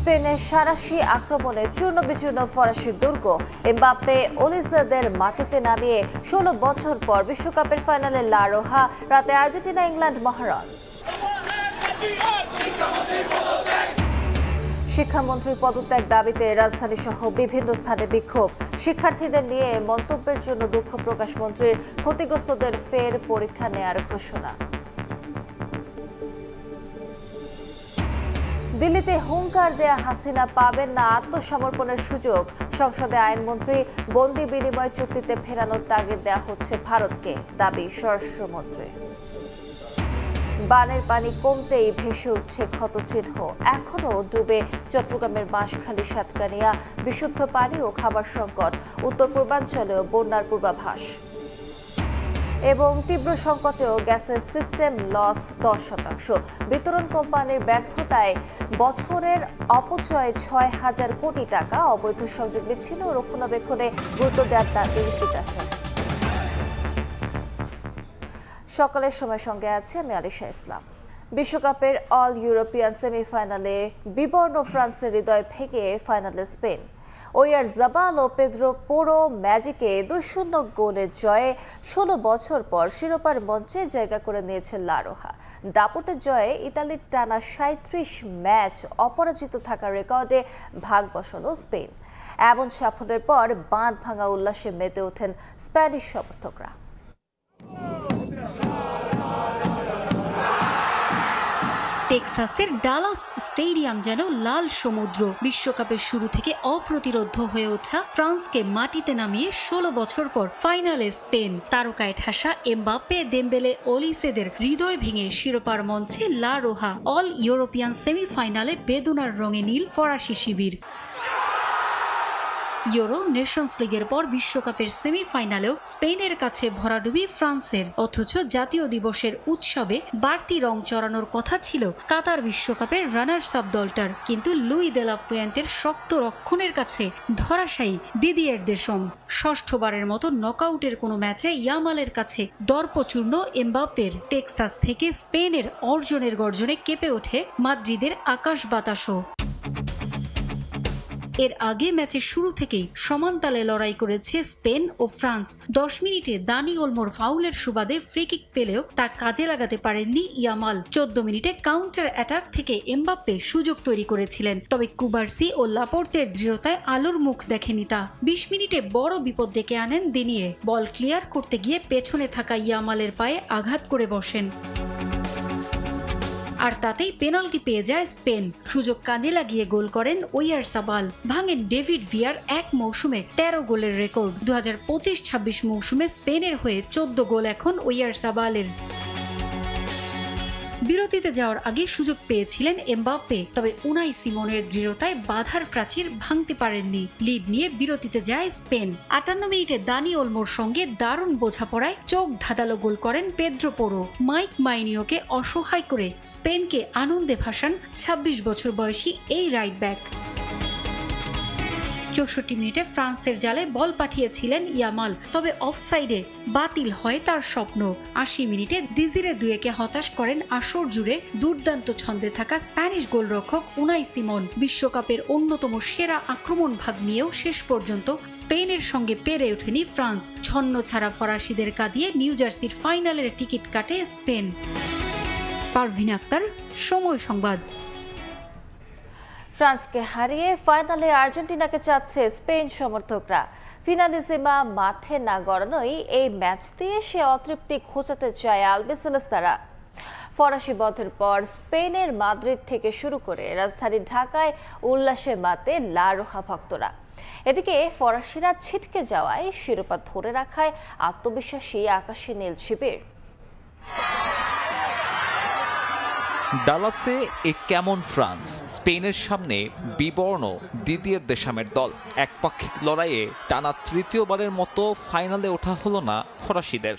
স্পেনের সারাশি আক্রমণে চূর্ণ বিচূর্ণ ফরাসি দুর্গ। এমবাপ্পে ওলিসেদের মাটিতে নামিয়ে ১৬ বছর পর বিশ্বকাপের ফাইনালে লা রোহা। রাতে আর্জেন্টিনা ইংল্যান্ড মহারণ। শিক্ষামন্ত্রীর পদত্যাগ দাবিতে রাজধানী সহ বিভিন্ন স্থানে বিক্ষোভ। শিক্ষার্থীদের নিয়ে মন্তব্যের জন্য দুঃখ প্রকাশ মন্ত্রীর। ক্ষতিগ্রস্তদের ফের পরীক্ষা নেয়ার ঘোষণা। দিল্লিতে হুঙ্কার দেয়া হাসিনা পাবেন না আত্মসমর্পণের সুযোগ। সংসদে আইনমন্ত্রী। বন্দি বিনিময় চুক্তিতে ফেরানোর তাগিদ দেয়া হচ্ছে ভারতকে, দাবি স্বরাষ্ট্রমন্ত্রী। বানের পানি কমতেই ভেসে উঠছে ক্ষতচিহ্ন। এখনও ডুবে চট্টগ্রামের বাঁশখালী, সাতকানিয়া। বিশুদ্ধ পানি ও খাবার সংকট। উত্তর পূর্বাঞ্চলেও বন্যার পূর্বাভাস। এবং তীব্র সংকটেও গ্যাসের সিস্টেম লস ১০%। বিতরণ কোম্পানির ব্যর্থতায় বছরের অপচয় ৬,০০০ কোটি টাকা। অবৈধ সংযোগ বিচ্ছিন্ন ও রক্ষণাবেক্ষণে গুরুত্ব দেওয়ার দাবি বিকাশের। সকালের সময় সঙ্গে আছে আমি আলিশা ইসলাম। বিশ্বকাপের অল ইউরোপিয়ান সেমিফাইনালে বিবর্ণ ফ্রান্সের হৃদয় ভেঙে ফাইনালে স্পেন। ওয়াইয়ারজাবাল ও পেদ্রো পোরো ম্যাজিকে ২-০ গোলের জয়ে ১৬ বছর পর শিরোপার মঞ্চে জায়গা করে নিয়েছে লা রোহা। দাপটের জয়ে ইতালির টানা ৩৭ ম্যাচ অপরাজিত থাকার রেকর্ডে ভাগ বসালো স্পেন। এমন সাফল্যের পর বাঁধ ভাঙা উল্লাসে মেতে ওঠেন স্প্যানিশ সমর্থকরা। টেক্সাসের ডালাস স্টেডিয়াম যেন লাল সমুদ্র। বিশ্বকাপের শুরু থেকে অপ্রতিরোধ্য হয়ে ওঠা ফ্রান্সকে মাটিতে নামিয়ে ১৬ বছর পর ফাইনালে স্পেন। তারকায় ঠাসা এমবাপ্পে, দেমবেলে, ওলিসেদের হৃদয় ভেঙে শিরোপার মঞ্চে লা রোহা। অল ইউরোপিয়ান সেমিফাইনালে বেদনার রঙে নীল ফরাসি শিবির। ইউরো নেশনস লিগের পর বিশ্বকাপের সেমিফাইনালেও স্পেনের কাছে ভরাডুবি ফ্রান্সের। অথচ জাতীয় দিবসের উৎসবে বাড়তি রং চড়ানোর কথা ছিল কাতার বিশ্বকাপের রানার্স আপ দলটার। কিন্তু লুই দে লা ফুয়েন্তের শক্ত রক্ষণের কাছে ধরাশায়ী দিদিয়ের দেশম। ষষ্ঠবারের মতো নকআউটের কোনো ম্যাচে ইয়ামালের কাছে দর্পচূর্ণ এমবাপ্পের। টেক্সাস থেকে স্পেনের অর্জনের গর্জনে কেঁপে ওঠে মাদ্রিদের আকাশ বাতাসও। এর আগে ম্যাচের শুরু থেকেই সমান তালে লড়াই করেছে স্পেন ও ফ্রান্স। ১০ মিনিটে দানি ওলমোর ফাউলের সুবাদে ফ্রিকিক পেলেও তা কাজে লাগাতে পারেননি ইয়ামাল। ১৪ মিনিটে কাউন্টার অ্যাটাক থেকে এমবাপ্পে সুযোগ তৈরি করেছিলেন, তবে কুবার্সি ও লাপোর্তের দৃঢ়তায় আলোর মুখ দেখেনি তা। ২০ মিনিটে বড় বিপদ ডেকে আনেন দিনিয়ে। বল ক্লিয়ার করতে গিয়ে পেছনে থাকা ইয়ামালের পায়ে আঘাত করে বসেন, আর তাতেই পেনাল্টি পেয়ে যায় স্পেন। সুযোগ কাজে লাগিয়ে গোল করেন ওয়াইয়ারজাবাল। ভাঙেন ডেভিড ভিয়ার এক মৌসুমে ১৩ গোলের রেকর্ড। ২০২৫-২৬ মৌসুমে স্পেনের হয়ে ১৪ গোল এখন ওয়াইয়ারজাবালের। বিরতিতে যাওয়ার আগে সুযোগ পেয়েছিলেন এমবাপ্পে, তবে উনাই সিমনের দৃঢ়তায় বাধার প্রাচীর ভাঙতে পারেননি। লিড নিয়ে বিরতিতে যায় স্পেন। ৫৮ মিনিটে দানি ওলমোর সঙ্গে দারুণ বোঝাপড়ায় চোখ ধাঁধালো গোল করেন পেদ্রো পোরো। মাইক মাইনিওকে অসহায় করে স্পেনকে আনন্দে ভাসান ২৬ বছর বয়সী এই রাইট ব্যাক। ৬৪ মিনিটে ফ্রান্সের জালে বল পাঠিয়েছিলেন ইয়ামাল, তবে অফসাইডে বাতিল হয় তার স্বপ্ন। ৮০ মিনিটে ডিজিরে দুয়েকে হতাশ করেন আসর জুড়ে দুর্দান্ত ছন্দে থাকা স্প্যানিশ গোলরক্ষক উনাই সিমন। বিশ্বকাপের অন্যতম সেরা আক্রমণ ভাগ নিয়েও শেষ পর্যন্ত স্পেনের সঙ্গে পেরে ওঠেনি ফ্রান্স। ছন্ন ছাড়া ফরাসিদের কাঁদিয়ে নিউ জার্সির ফাইনালের টিকিট কাটে স্পেন। পারভিন আক্তার, সময় সংবাদ। ফ্রান্সকে হারিয়ে ফাইনালে আর্জেন্টিনাকে চাচ্ছে স্পেন সমর্থকরা। ফিনালিসিমা মাঠে না গড়ানোই এই ম্যাচ দিয়ে সে অতৃপ্তি ঘোচাতে চায় আলবিসেলেস্তারা। ফরাসি বধের পর স্পেনের মাদ্রিদ থেকে শুরু করে রাজধানী ঢাকায় উল্লাসে মাতে লা রোহা ভক্তরা। এদিকে ফরাসিরা ছিটকে যাওয়ায় শিরোপা ধরে রাখায় আত্মবিশ্বাসী আকাশে নীল শিবির। ডালাসে এ কেমন ফ্রান্স? স্পেনের সামনে বিবর্ণ দিদিয়ের দেশামের দল। একপাক্ষিক লড়াইয়ে টানা তৃতীয়বারের মতো ফাইনালে ওঠা হলো না ফরাসিদের।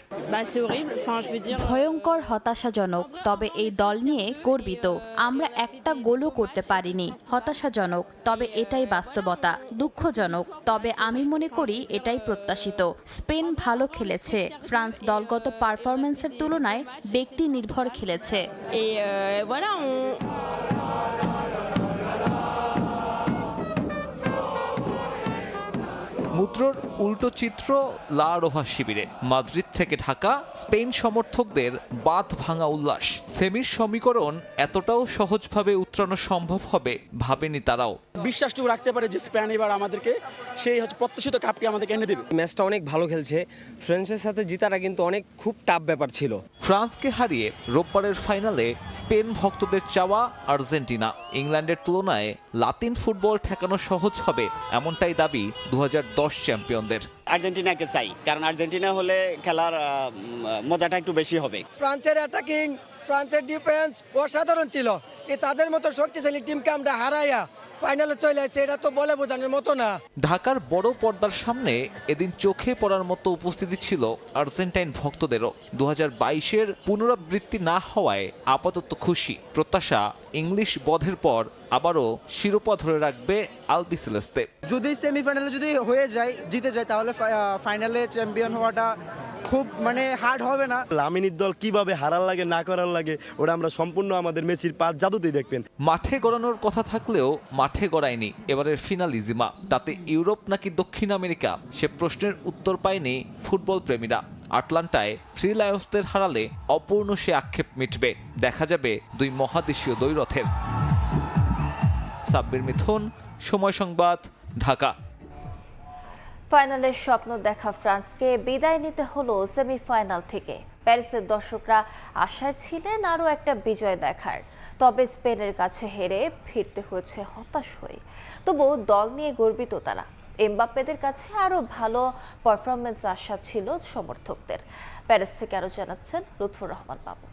ভয়ঙ্কর হতাশাজনক, তবে এই দল নিয়ে গর্বিত। আমরা একটা গোলও করতে পারিনি। হতাশাজনক, তবে এটাই বাস্তবতা। দুঃখজনক, তবে আমি মনে করি এটাই প্রত্যাশিত। স্পেন ভালো খেলেছে। ফ্রান্স দলগত পারফরম্যান্সের তুলনায় ব্যক্তি নির্ভর খেলেছে। সমুদ্রের উল্টো চিত্র লা রোহা শিবিরে মাদ্রিদ থেকে ঢাকা স্পেন সমর্থকদের বাঁধ ভাঙা উল্লাস। সেমির সমীকরণ এতটাও সহজভাবে উতরানো সম্ভব হবে ভাবেনি তারাও। বিশ্বাসটুকু রাখতে পারে যে স্পেন এবার আমাদেরকে সেই প্রত্যাশিত কাপটি আমাদেরকে এনে দেবে। ম্যাচটা অনেক ভালো খেলছে, ফ্রান্সের সাথে জিতাটা কিন্তু অনেক খুব টাফ ব্যাপার ছিল। ফ্রান্সকে হারিয়ে রোববারের ফাইনালে স্পেন ভক্তদের চাওয়া আর্জেন্টিনা। ইংল্যান্ডের তুলনায় লাতিন ফুটবল ঠেকানো সহজ হবে এমনটাই দাবি 2010 চ্যাম্পিয়নদের। আর্জেন্টিনাকে চাই, কারণ আর্জেন্টিনা হলে খেলার মজাটা একটু বেশি হবে। ফ্রান্সের অ্যাটাকিং, ফ্রান্সের ডিফেন্স অসাধারণ ছিল। তাদের মতো শক্তিশালী টিমকে আমরা হারাইয়া ফাইনালে চলে আসছে, এটা তো বলে বোঝানোর মতো না। ঢাকার বড় পর্দার সামনে এদিন চোখে পড়ার মতো উপস্থিতি ছিল আর্জেন্টাইন ভক্তদেরও। 2022-এর পুনরাবৃত্তি না হওয়ায় আপাতত খুশি। প্রত্যাশা ইংলিশ বধের পর আবারও শিরোপা ধরে রাখবে আলবিসেলেস্তে। যদি সেমিফাইনালে যদি হয়ে যায়, জিতে যায়, তাহলে ফাইনালে চ্যাম্পিয়ন হওয়াটা খুব হার্ড হবে না। লামিনীর দল কিভাবে হারার লাগে না করার লাগে ওটা আমরা সম্পূর্ণ আমাদের মেসির পাঁচ জাদুতেই দেখবেন। মাঠে গড়ানোর কথা থাকলেও মাঠে গড়ায়নি এবারের ফিনালিজিমা। তাতে ইউরোপ নাকি দক্ষিণ আমেরিকা সে প্রশ্নের উত্তর পায়নি ফুটবল প্রেমীরা। আটলান্টায় থ্রি লায়ন্সদের হারালে অপূর্ণ সে আক্ষেপ মিটবে। দেখা যাবে দুই মহাদেশীয় দ্বৈরথের। সাব্বির মিথুন, সময় সংবাদ, ঢাকা। ফাইনালের স্বপ্ন দেখা ফ্রান্সকে বিদায় নিতে হলো সেমিফাইনাল থেকে। প্যারিসের দর্শকরা আশায় ছিলেন আরও একটা বিজয় দেখার, তবে স্পেনের কাছে হেরে ফিরতে হয়েছে হতাশ হয়ে। তবুও দল নিয়ে গর্বিত তারা। এমবাপ্পেদের কাছে আরও ভালো পারফরমেন্স আশা ছিল সমর্থকদের। প্যারিস থেকে আরও জানাচ্ছেন লুৎফুর রহমান বাবু।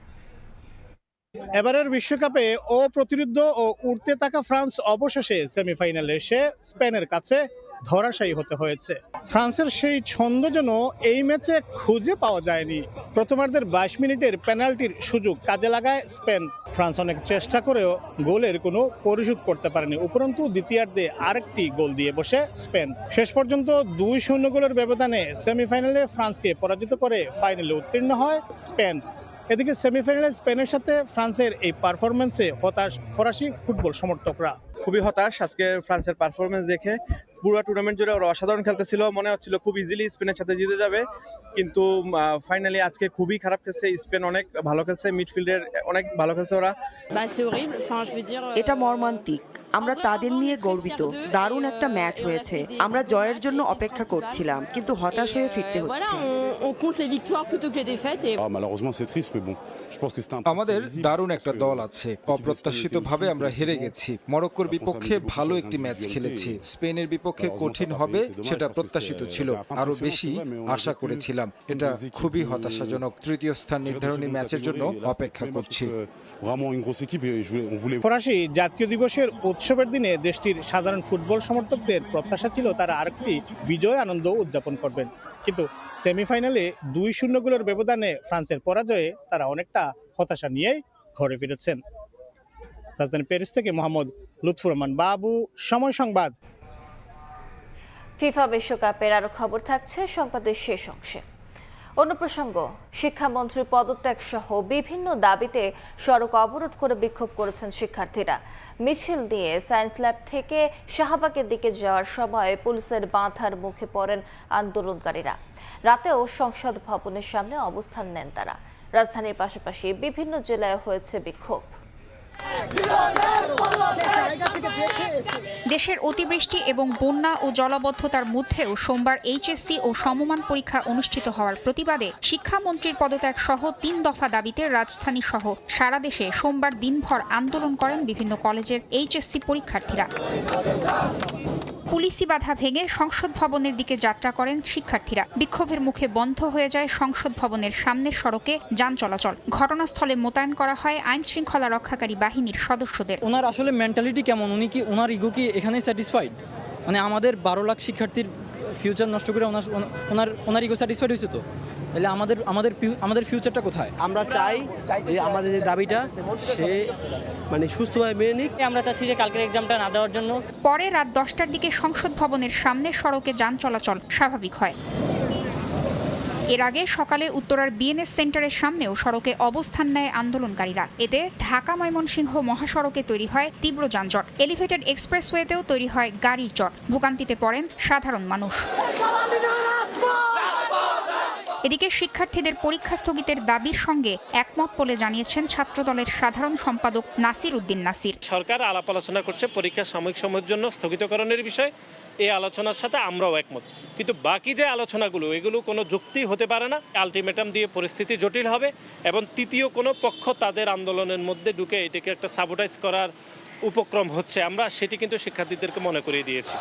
এবারের বিশ্বকাপে অপ্রতিরোধ্য ও উঠতে থাকা ফ্রান্স অবশেষে সেমিফাইনালে এসে স্পেনের কাছে ধরাশায়ী হতে হয়েছে। ফ্রান্সের সেই ছন্দ যেন এই ম্যাচে খুঁজে পাওয়া যায়নি। প্রথমার্ধের 22 মিনিটের পেনাল্টির সুযোগ কাজে লাগায় স্পেন। ফ্রান্স অনেক চেষ্টা করেও গোলের কোনো পরিশোধ করতে পারেনি। উপরন্তু দ্বিতীয়ার্ধে আরেকটি গোল দিয়ে বসে স্পেন। শেষ পর্যন্ত 2-0 গোলের ব্যবধানে সেমিফাইনালে ফ্রান্সকে পরাজিত করে ফাইনালে উত্তীর্ণ হয় স্পেন। এদিকে সেমিফাইনালে স্পেনের সাথে ফ্রান্সের এই পারফরমেন্সে হতাশ ফরাসি ফুটবল সমর্থকরা। খুবই হতাশ আজকে ফ্রান্সের পারফরমেন্স দেখে। পুরো টুর্নামেন্ট জুড়ে ওরা অসাধারণ খেলতেছিল, মনে হচ্ছিল খুব ইজিলি স্পেনের সাথে জিতে যাবে, কিন্তু ফাইনালি আজকে খুবই খারাপ খেলছে স্পেন। অনেক ভালো খেলছে, মিডফিল্ডের অনেক ভালো খেলছে ওরা। এটা মর্মান্তিক, আমরা তাদের নিয়ে গর্বিত। দারুণ একটা ম্যাচ হয়েছে, আমরা জয়ের জন্য অপেক্ষা করছিলাম, কিন্তু হতাশ হয়ে ফিরতে হচ্ছে। আমাদের দারুণ একটা দল আছে, অপ্রত্যাশিতভাবে আমরা হেরে গেছি। মরক্কোর বিপক্ষে ভালো একটি ম্যাচ খেলেছি, স্পেনের বিপক্ষে কঠিন হবে সেটা প্রত্যাশিত ছিল, আরো বেশি আশা করেছিলাম। এটা খুবই হতাশাজনক। তৃতীয় স্থান নির্ধারণী ম্যাচের জন্য অপেক্ষা করছি। ফরাসি জাতীয় দিবসের উৎসবের দিনে দেশটির সাধারণ ফুটবল সমর্থকদের প্রত্যাশা ছিল তারা আরেকটি বিজয় আনন্দ উদযাপন করবেন, কিন্তু সেমিফাইনালে 2-0 গোলের ব্যবধানে ফ্রান্সের পরাজয়ে তারা অনেকটা হতাশা নিয়েই ঘরে ফিরেছেন। রাজধানী প্যারিস থেকে মোহাম্মদ লুৎফুর রহমান বাবু, সময় সংবাদ। ফিফা বিশ্বকাপের আরো খবর থাকছে সংবাদের শেষ অংশে। অন্য প্রসঙ্গ, শিক্ষামন্ত্রীর পদত্যাগ সহ বিভিন্ন দাবিতে সড়ক অবরোধ করে বিক্ষোভ করেছেন শিক্ষার্থীরা। মিছিল নিয়ে সায়েন্স ল্যাব থেকে শাহবাগের দিকে যাওয়ার সময় পুলিশের বাধার মুখে পড়েন আন্দোলনকারীরা। রাতেও সংসদ ভবনের সামনে অবস্থান নেন তারা। রাজধানীর পাশাপাশি বিভিন্ন জেলায় হয়েছে বিক্ষোভ। দেশের অতিবৃষ্টি এবং বন্যা ও জলাবদ্ধতার মধ্যেও সোমবার এইচএসসি ও সমমান পরীক্ষা অনুষ্ঠিত হওয়ার প্রতিবাদে শিক্ষামন্ত্রীর পদত্যাগ সহ 3 দফা দাবিতে রাজধানী সহ সারা দেশে সোমবার দিনভর আন্দোলন করেন বিভিন্ন কলেজের এইচএসসি পরীক্ষার্থীরা। পুলিশি বাধা ভেঙে সংসদ ভবনের দিকে যাত্রা করেন শিক্ষার্থীরা। বিক্ষোভের মুখে বন্ধ হয়ে যায় সংসদ ভবনের সামনের সড়কে যান চলাচল। ঘটনাস্থলে মোতায়েন করা হয় আইন শৃঙ্খলা রক্ষাকারী বাহিনীর সদস্যদের। ওনার আসলে মেন্টালিটি কেমন? উনি কি ওনার ইগো কি এখানেই স্যাটিসফাইড? মানে আমাদের 12 লাখ শিক্ষার্থীর ফিউচার নষ্ট করে ওনার ইগো স্যাটিসফাইড হয়েছে তো? তাহলে আমাদের ফিউচারটা কোথায়? আমরা চাই যে আমাদের যে দাবিটা সে সুস্থভাবে মেনে নিক। আমরা চাচ্ছি যে কালকের এক্সামটা না দেওয়ার জন্য। পরে রাত 10টার দিকে সংসদ ভবনের সামনে সড়কে যান চলাচল স্বাভাবিক হয়। এর আগে সকালে উত্তরার বিএনএস সেন্টারের সামনেও সড়কে অবস্থান নেয় আন্দোলনকারীরা। এতে ঢাকা ময়মনসিংহ মহাসড়কে তৈরি হয় তীব্র যানজট। এলিভেটেড এক্সপ্রেসওয়েতেও তৈরি হয় গাড়ির জট। ভোগান্তিতে পড়েন সাধারণ মানুষ। এদিকে শিক্ষার্থীদের পরীক্ষা স্থগিতের দাবির সঙ্গে একমত বলে জানিয়েছেন ছাত্রদলের সাধারণ সম্পাদক নাসির উদ্দিন নাসির। সরকার আলাপ আলোচনা করছে পরীক্ষা সাময়িক সময়ের জন্য স্থগিতকরণের বিষয়, এই আলোচনার সাথে আমরাও একমত, কিন্তু বাকি যে আলোচনাগুলো এগুলো কোনো যুক্তি হতে পারে না। আলটিমেটাম দিয়ে পরিস্থিতি জটিল হবে এবং তৃতীয় কোনো পক্ষ তাদের আন্দোলনের মধ্যে ঢুকে এটাকে একটা সাবোটাইজ করার উপক্রম হচ্ছে, আমরা সেটি কিন্তু শিক্ষার্থীদেরকে মনে করিয়ে দিয়েছি।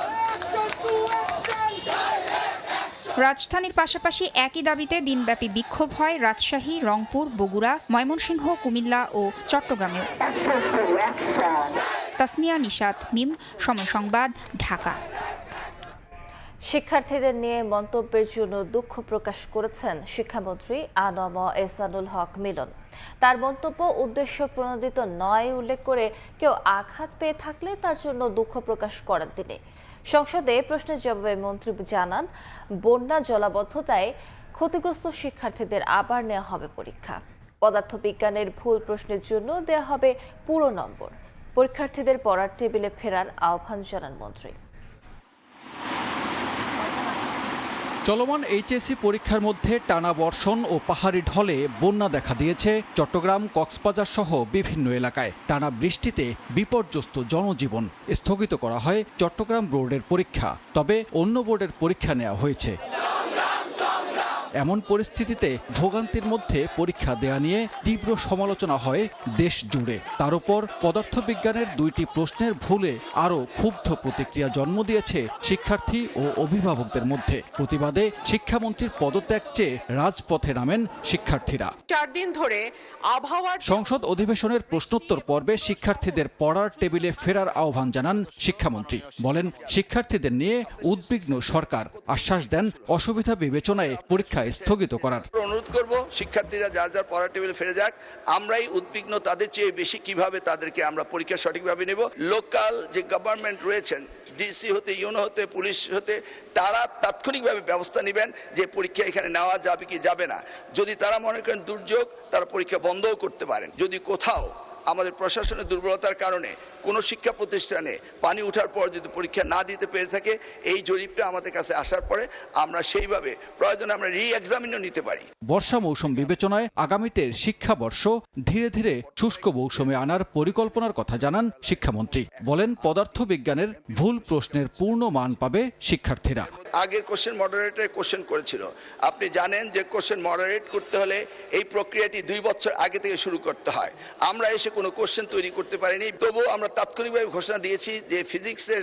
রাজধানীর পাশাপাশি একই দাবিতে দিনব্যাপী বিক্ষোভ হয় রাজশাহী, রংপুর, বগুড়া, ময়মনসিংহ, কুমিল্লা ও চট্টগ্রামেও। তাসনিয়া নিশাত, মিম, সময় সংবাদ, ঢাকা। শিক্ষার্থীদের নিয়ে মন্তব্যের জন্য দুঃখ প্রকাশ করেছেন শিক্ষামন্ত্রী আনম এহসানুল হক মিলন। তার মন্তব্য উদ্দেশ্য প্রণোদিত নয় উল্লেখ করে কেউ আঘাত পেয়ে থাকলে তার জন্য দুঃখ প্রকাশ করেন তিনি। সংসদে প্রশ্নের জবাবে মন্ত্রী জানান, বন্যা জলাবদ্ধতায় ক্ষতিগ্রস্ত শিক্ষার্থীদের আবার নেওয়া হবে পরীক্ষা। পদার্থবিজ্ঞানের ভুল প্রশ্নের জন্য দেওয়া হবে পুরো নম্বর। পরীক্ষার্থীদের পড়ার টেবিলে ফেরার আহ্বান জানান মন্ত্রী। চলমান এইচএসসি পরীক্ষার মধ্যে টানা বর্ষণ ও পাহাড়ি ঢলে বন্যা দেখা দিয়েছে চট্টগ্রাম, কক্সবাজার সহ বিভিন্ন এলাকায়। টানা বৃষ্টিতে বিপর্যস্ত জনজীবন। স্থগিত করা হয় চট্টগ্রাম বোর্ডের পরীক্ষা, তবে অন্য বোর্ডের পরীক্ষা নেওয়া হয়েছে। এমন পরিস্থিতিতে ভোগান্তির মধ্যে পরীক্ষা দেয়া নিয়ে তীব্র সমালোচনা হয় দেশ জুড়ে। তার উপর পদার্থবিজ্ঞানের 2টি প্রশ্নের ভুলে আরও ক্ষুব্ধ প্রতিক্রিয়া জন্ম দিয়েছে শিক্ষার্থী ও অভিভাবকদের মধ্যে। প্রতিবাদে শিক্ষামন্ত্রীর পদত্যাগ চেয়ে রাজপথে নামেন শিক্ষার্থীরা। 4 দিন ধরে আবহাওয়ার সংসদ অধিবেশনের প্রশ্নোত্তর পর্বে শিক্ষার্থীদের পড়ার টেবিলে ফেরার আহ্বান জানান শিক্ষামন্ত্রী। বলেন, শিক্ষার্থীদের নিয়ে উদ্বিগ্ন সরকার। আশ্বাস দেন অসুবিধা বিবেচনায় পরীক্ষা স্থগিত করার অনুরোধ করব, শিক্ষার্থীরা যার যার পড়ার টেবিলে ফিরে যাক। আমরাই উদ্বিগ্ন তাদের চেয়ে বেশি কিভাবে তাদেরকে আমরা পরীক্ষা সঠিকভাবে নেব। লোকাল যে গভর্নমেন্ট রয়েছেন, ডিসি হতে, ইউনো হতে, পুলিশ হতে, তারা তাৎক্ষণিকভাবে ব্যবস্থা নেবেন যে পরীক্ষা এখানে নেওয়া যাবে কি যাবে না। যদি তারা মনে করেন দুর্যোগ, তারা পরীক্ষা বন্ধও করতে পারেন। যদি কোথাও আমাদের প্রশাসনের দুর্বলতার কারণে কোনো শিক্ষা প্রতিষ্ঠানে পানি ওঠার পর যদি পরীক্ষা না দিতে পেরে থাকে, এই জরিপটা আমাদের কাছে আসার পরে আমরা সেইভাবে প্রয়োজনে আমরা রি-এক্সামিনও নিতে পারি। বর্ষা মৌসুম বিবেচনায় আগামীতে শিক্ষাবর্ষ ধীরে ধীরে শুষ্ক মৌসুমে আনার পরিকল্পনার কথা জানান শিক্ষামন্ত্রী। বলেন, পদার্থবিজ্ঞানের ভুল প্রশ্নের পূর্ণ মান পাবে শিক্ষার্থীরা। আগের কোশ্চেন মডারেটর কোশ্চেন করেছিল। আপনি জানেন যে কোশ্চেন মডারেট করতে হলে এই প্রক্রিয়াটি 2 বছর আগে থেকে শুরু করতে হয়। আমরা এসে কোনো কোশ্চেন তৈরি করতে পারিনি, তবুও আমরা তাৎক্ষণিকভাবে ঘোষণা দিয়েছি যে ফিজিক্সের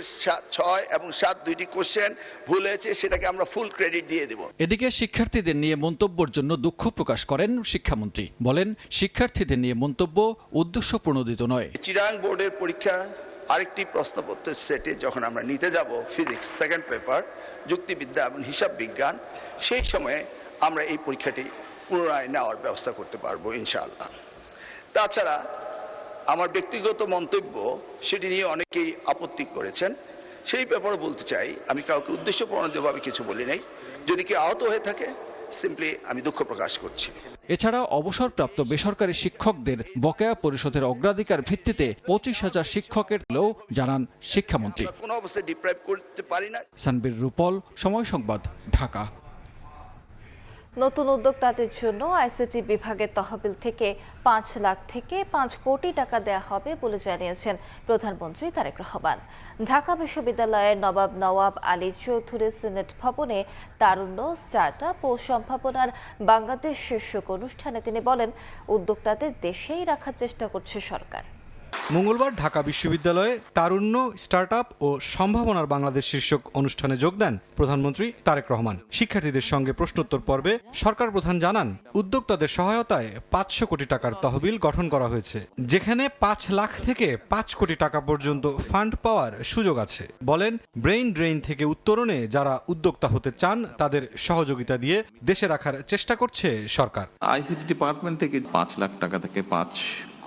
6 এবং 7 2টি কোশ্চেন ভুল হয়েছে, সেটাকে আমরা ফুল ক্রেডিট দিয়ে দেব। এদিকে শিক্ষার্থীদের নিয়ে মন্তব্যের জন্য দুঃখ প্রকাশ করেন শিক্ষামন্ত্রী। বলেন, শিক্ষার্থীদের নিয়ে মন্তব্য উদ্দেশ্য প্রণোদিত নয়। চিরাং বোর্ডের পরীক্ষা আরেকটি প্রশ্নপত্রের সেটে যখন আমরা নিতে যাব ফিজিক্স সেকেন্ড পেপার, যুক্তিবিদ্যা এবং হিসাব বিজ্ঞান, সেই সময়ে আমরা এই পরীক্ষাটি পুনরায় নেওয়ার ব্যবস্থা করতে পারবো ইনশাআল্লাহ। তাছাড়া আমার ব্যক্তিগত মন্তব্য, সেটি নিয়ে অনেকেই আপত্তি করেছেন। সেই ব্যাপারে বলতে চাই, আমি কাউকে উদ্দেশ্য প্রণোদিতভাবে কিছু বলি নাই। যদি কেউ আহত হয়ে থাকে, সিম্পলি আমি দুঃখ প্রকাশ করছি। এছাড়া অবসরপ্রাপ্ত বেসরকারি শিক্ষকদের বকেয়া পরিশোধের অগ্রাধিকার ভিত্তিতে 25,000 শিক্ষকের লোও জানান শিক্ষামন্ত্রী। কোনো অবস্থায় ডিপ্রাইভ করতে পারি না। সানবীর রূপল, সময় সংবাদ, ঢাকা। নতুন উদ্যোক্তাদের জন্য আইসিটি বিভাগের তহবিল থেকে 5 লাখ থেকে 5 কোটি টাকা দেওয়া হবে বলে জানিয়েছেন প্রধানমন্ত্রী তারেক রহমান। ঢাকা বিশ্ববিদ্যালয়ের নবাব আলী চৌধুরী সিনেট ভবনে তারুণ্য, স্টার্টআপ ও সম্ভাবনার বাংলাদেশ শীর্ষক অনুষ্ঠানে তিনি বলেন, উদ্যোক্তাদের দেশেই রাখার চেষ্টা করছে সরকার। মঙ্গলবার ঢাকা বিশ্ববিদ্যালয়ে তারুণ্য, স্টার্টআপ ও সম্ভাবনার বাংলাদেশ শীর্ষক অনুষ্ঠানে যোগ দেন প্রধানমন্ত্রী তারেক রহমান। শিক্ষার্থীদের সঙ্গে প্রশ্নোত্তর পর্বে সরকার প্রধান জানান, উদ্যোক্তাদের সহায়তায় 500 কোটি টাকার তহবিল গঠন করা হয়েছে, যেখানে 5 লাখ থেকে 5 কোটি টাকা পর্যন্ত ফান্ড পাওয়ার সুযোগ আছে। বলেন, ব্রেইন ড্রেইন থেকে উত্তরণে যারা উদ্যোক্তা হতে চান তাদের সহযোগিতা দিয়ে দেশে রাখার চেষ্টা করছে সরকার। আইসিটি ডিপার্টমেন্ট থেকে 5 লাখ টাকা থেকে 5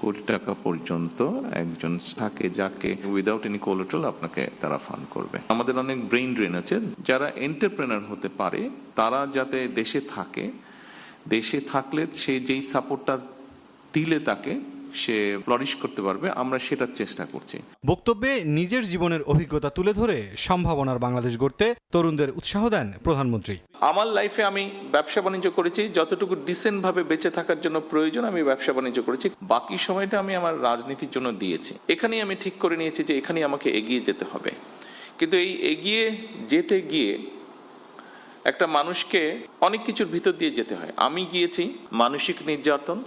কোটি টাকা পর্যন্ত একজন থাকে যাকে উইদাউট এনি কোলাটারাল আপনাকে তারা ফান্ড করবে। আমাদের অনেক ব্রেইন ড্রেন আছে, যারা এন্টারপ্রেনার হতে পারে তারা যাতে দেশে থাকে, দেশে থাকলে সে যেই সাপোর্টটা দিলে তাকে সে ফ্লারিশ করতে পারবে, আমরা সেটার চেষ্টা করছি। বক্তব্যে নিজের জীবনের অভিজ্ঞতা তুলে ধরে সম্ভাবনার বাংলাদেশ গড়তে তরুণদের উৎসাহ দেন প্রধানমন্ত্রী। আমার লাইফে আমি ব্যবসা বাণিজ্য করেছি, যতটুকু ডিসেন্ট ভাবে বেঁচে থাকার জন্য প্রয়োজন আমি ব্যবসা বাণিজ্য করেছি, বাকি সময়টা আমি আমার রাজনীতির জন্য দিয়েছি। এখানেই আমি ঠিক করে নিয়েছি যে এখানেই আমাকে এগিয়ে যেতে হবে। কিন্তু এই এগিয়ে যেতে গিয়ে একটা মানুষকে অনেক কিছুর ভিতর দিয়ে যেতে হয়। আমি গিয়েছি মানসিক নির্যাতন,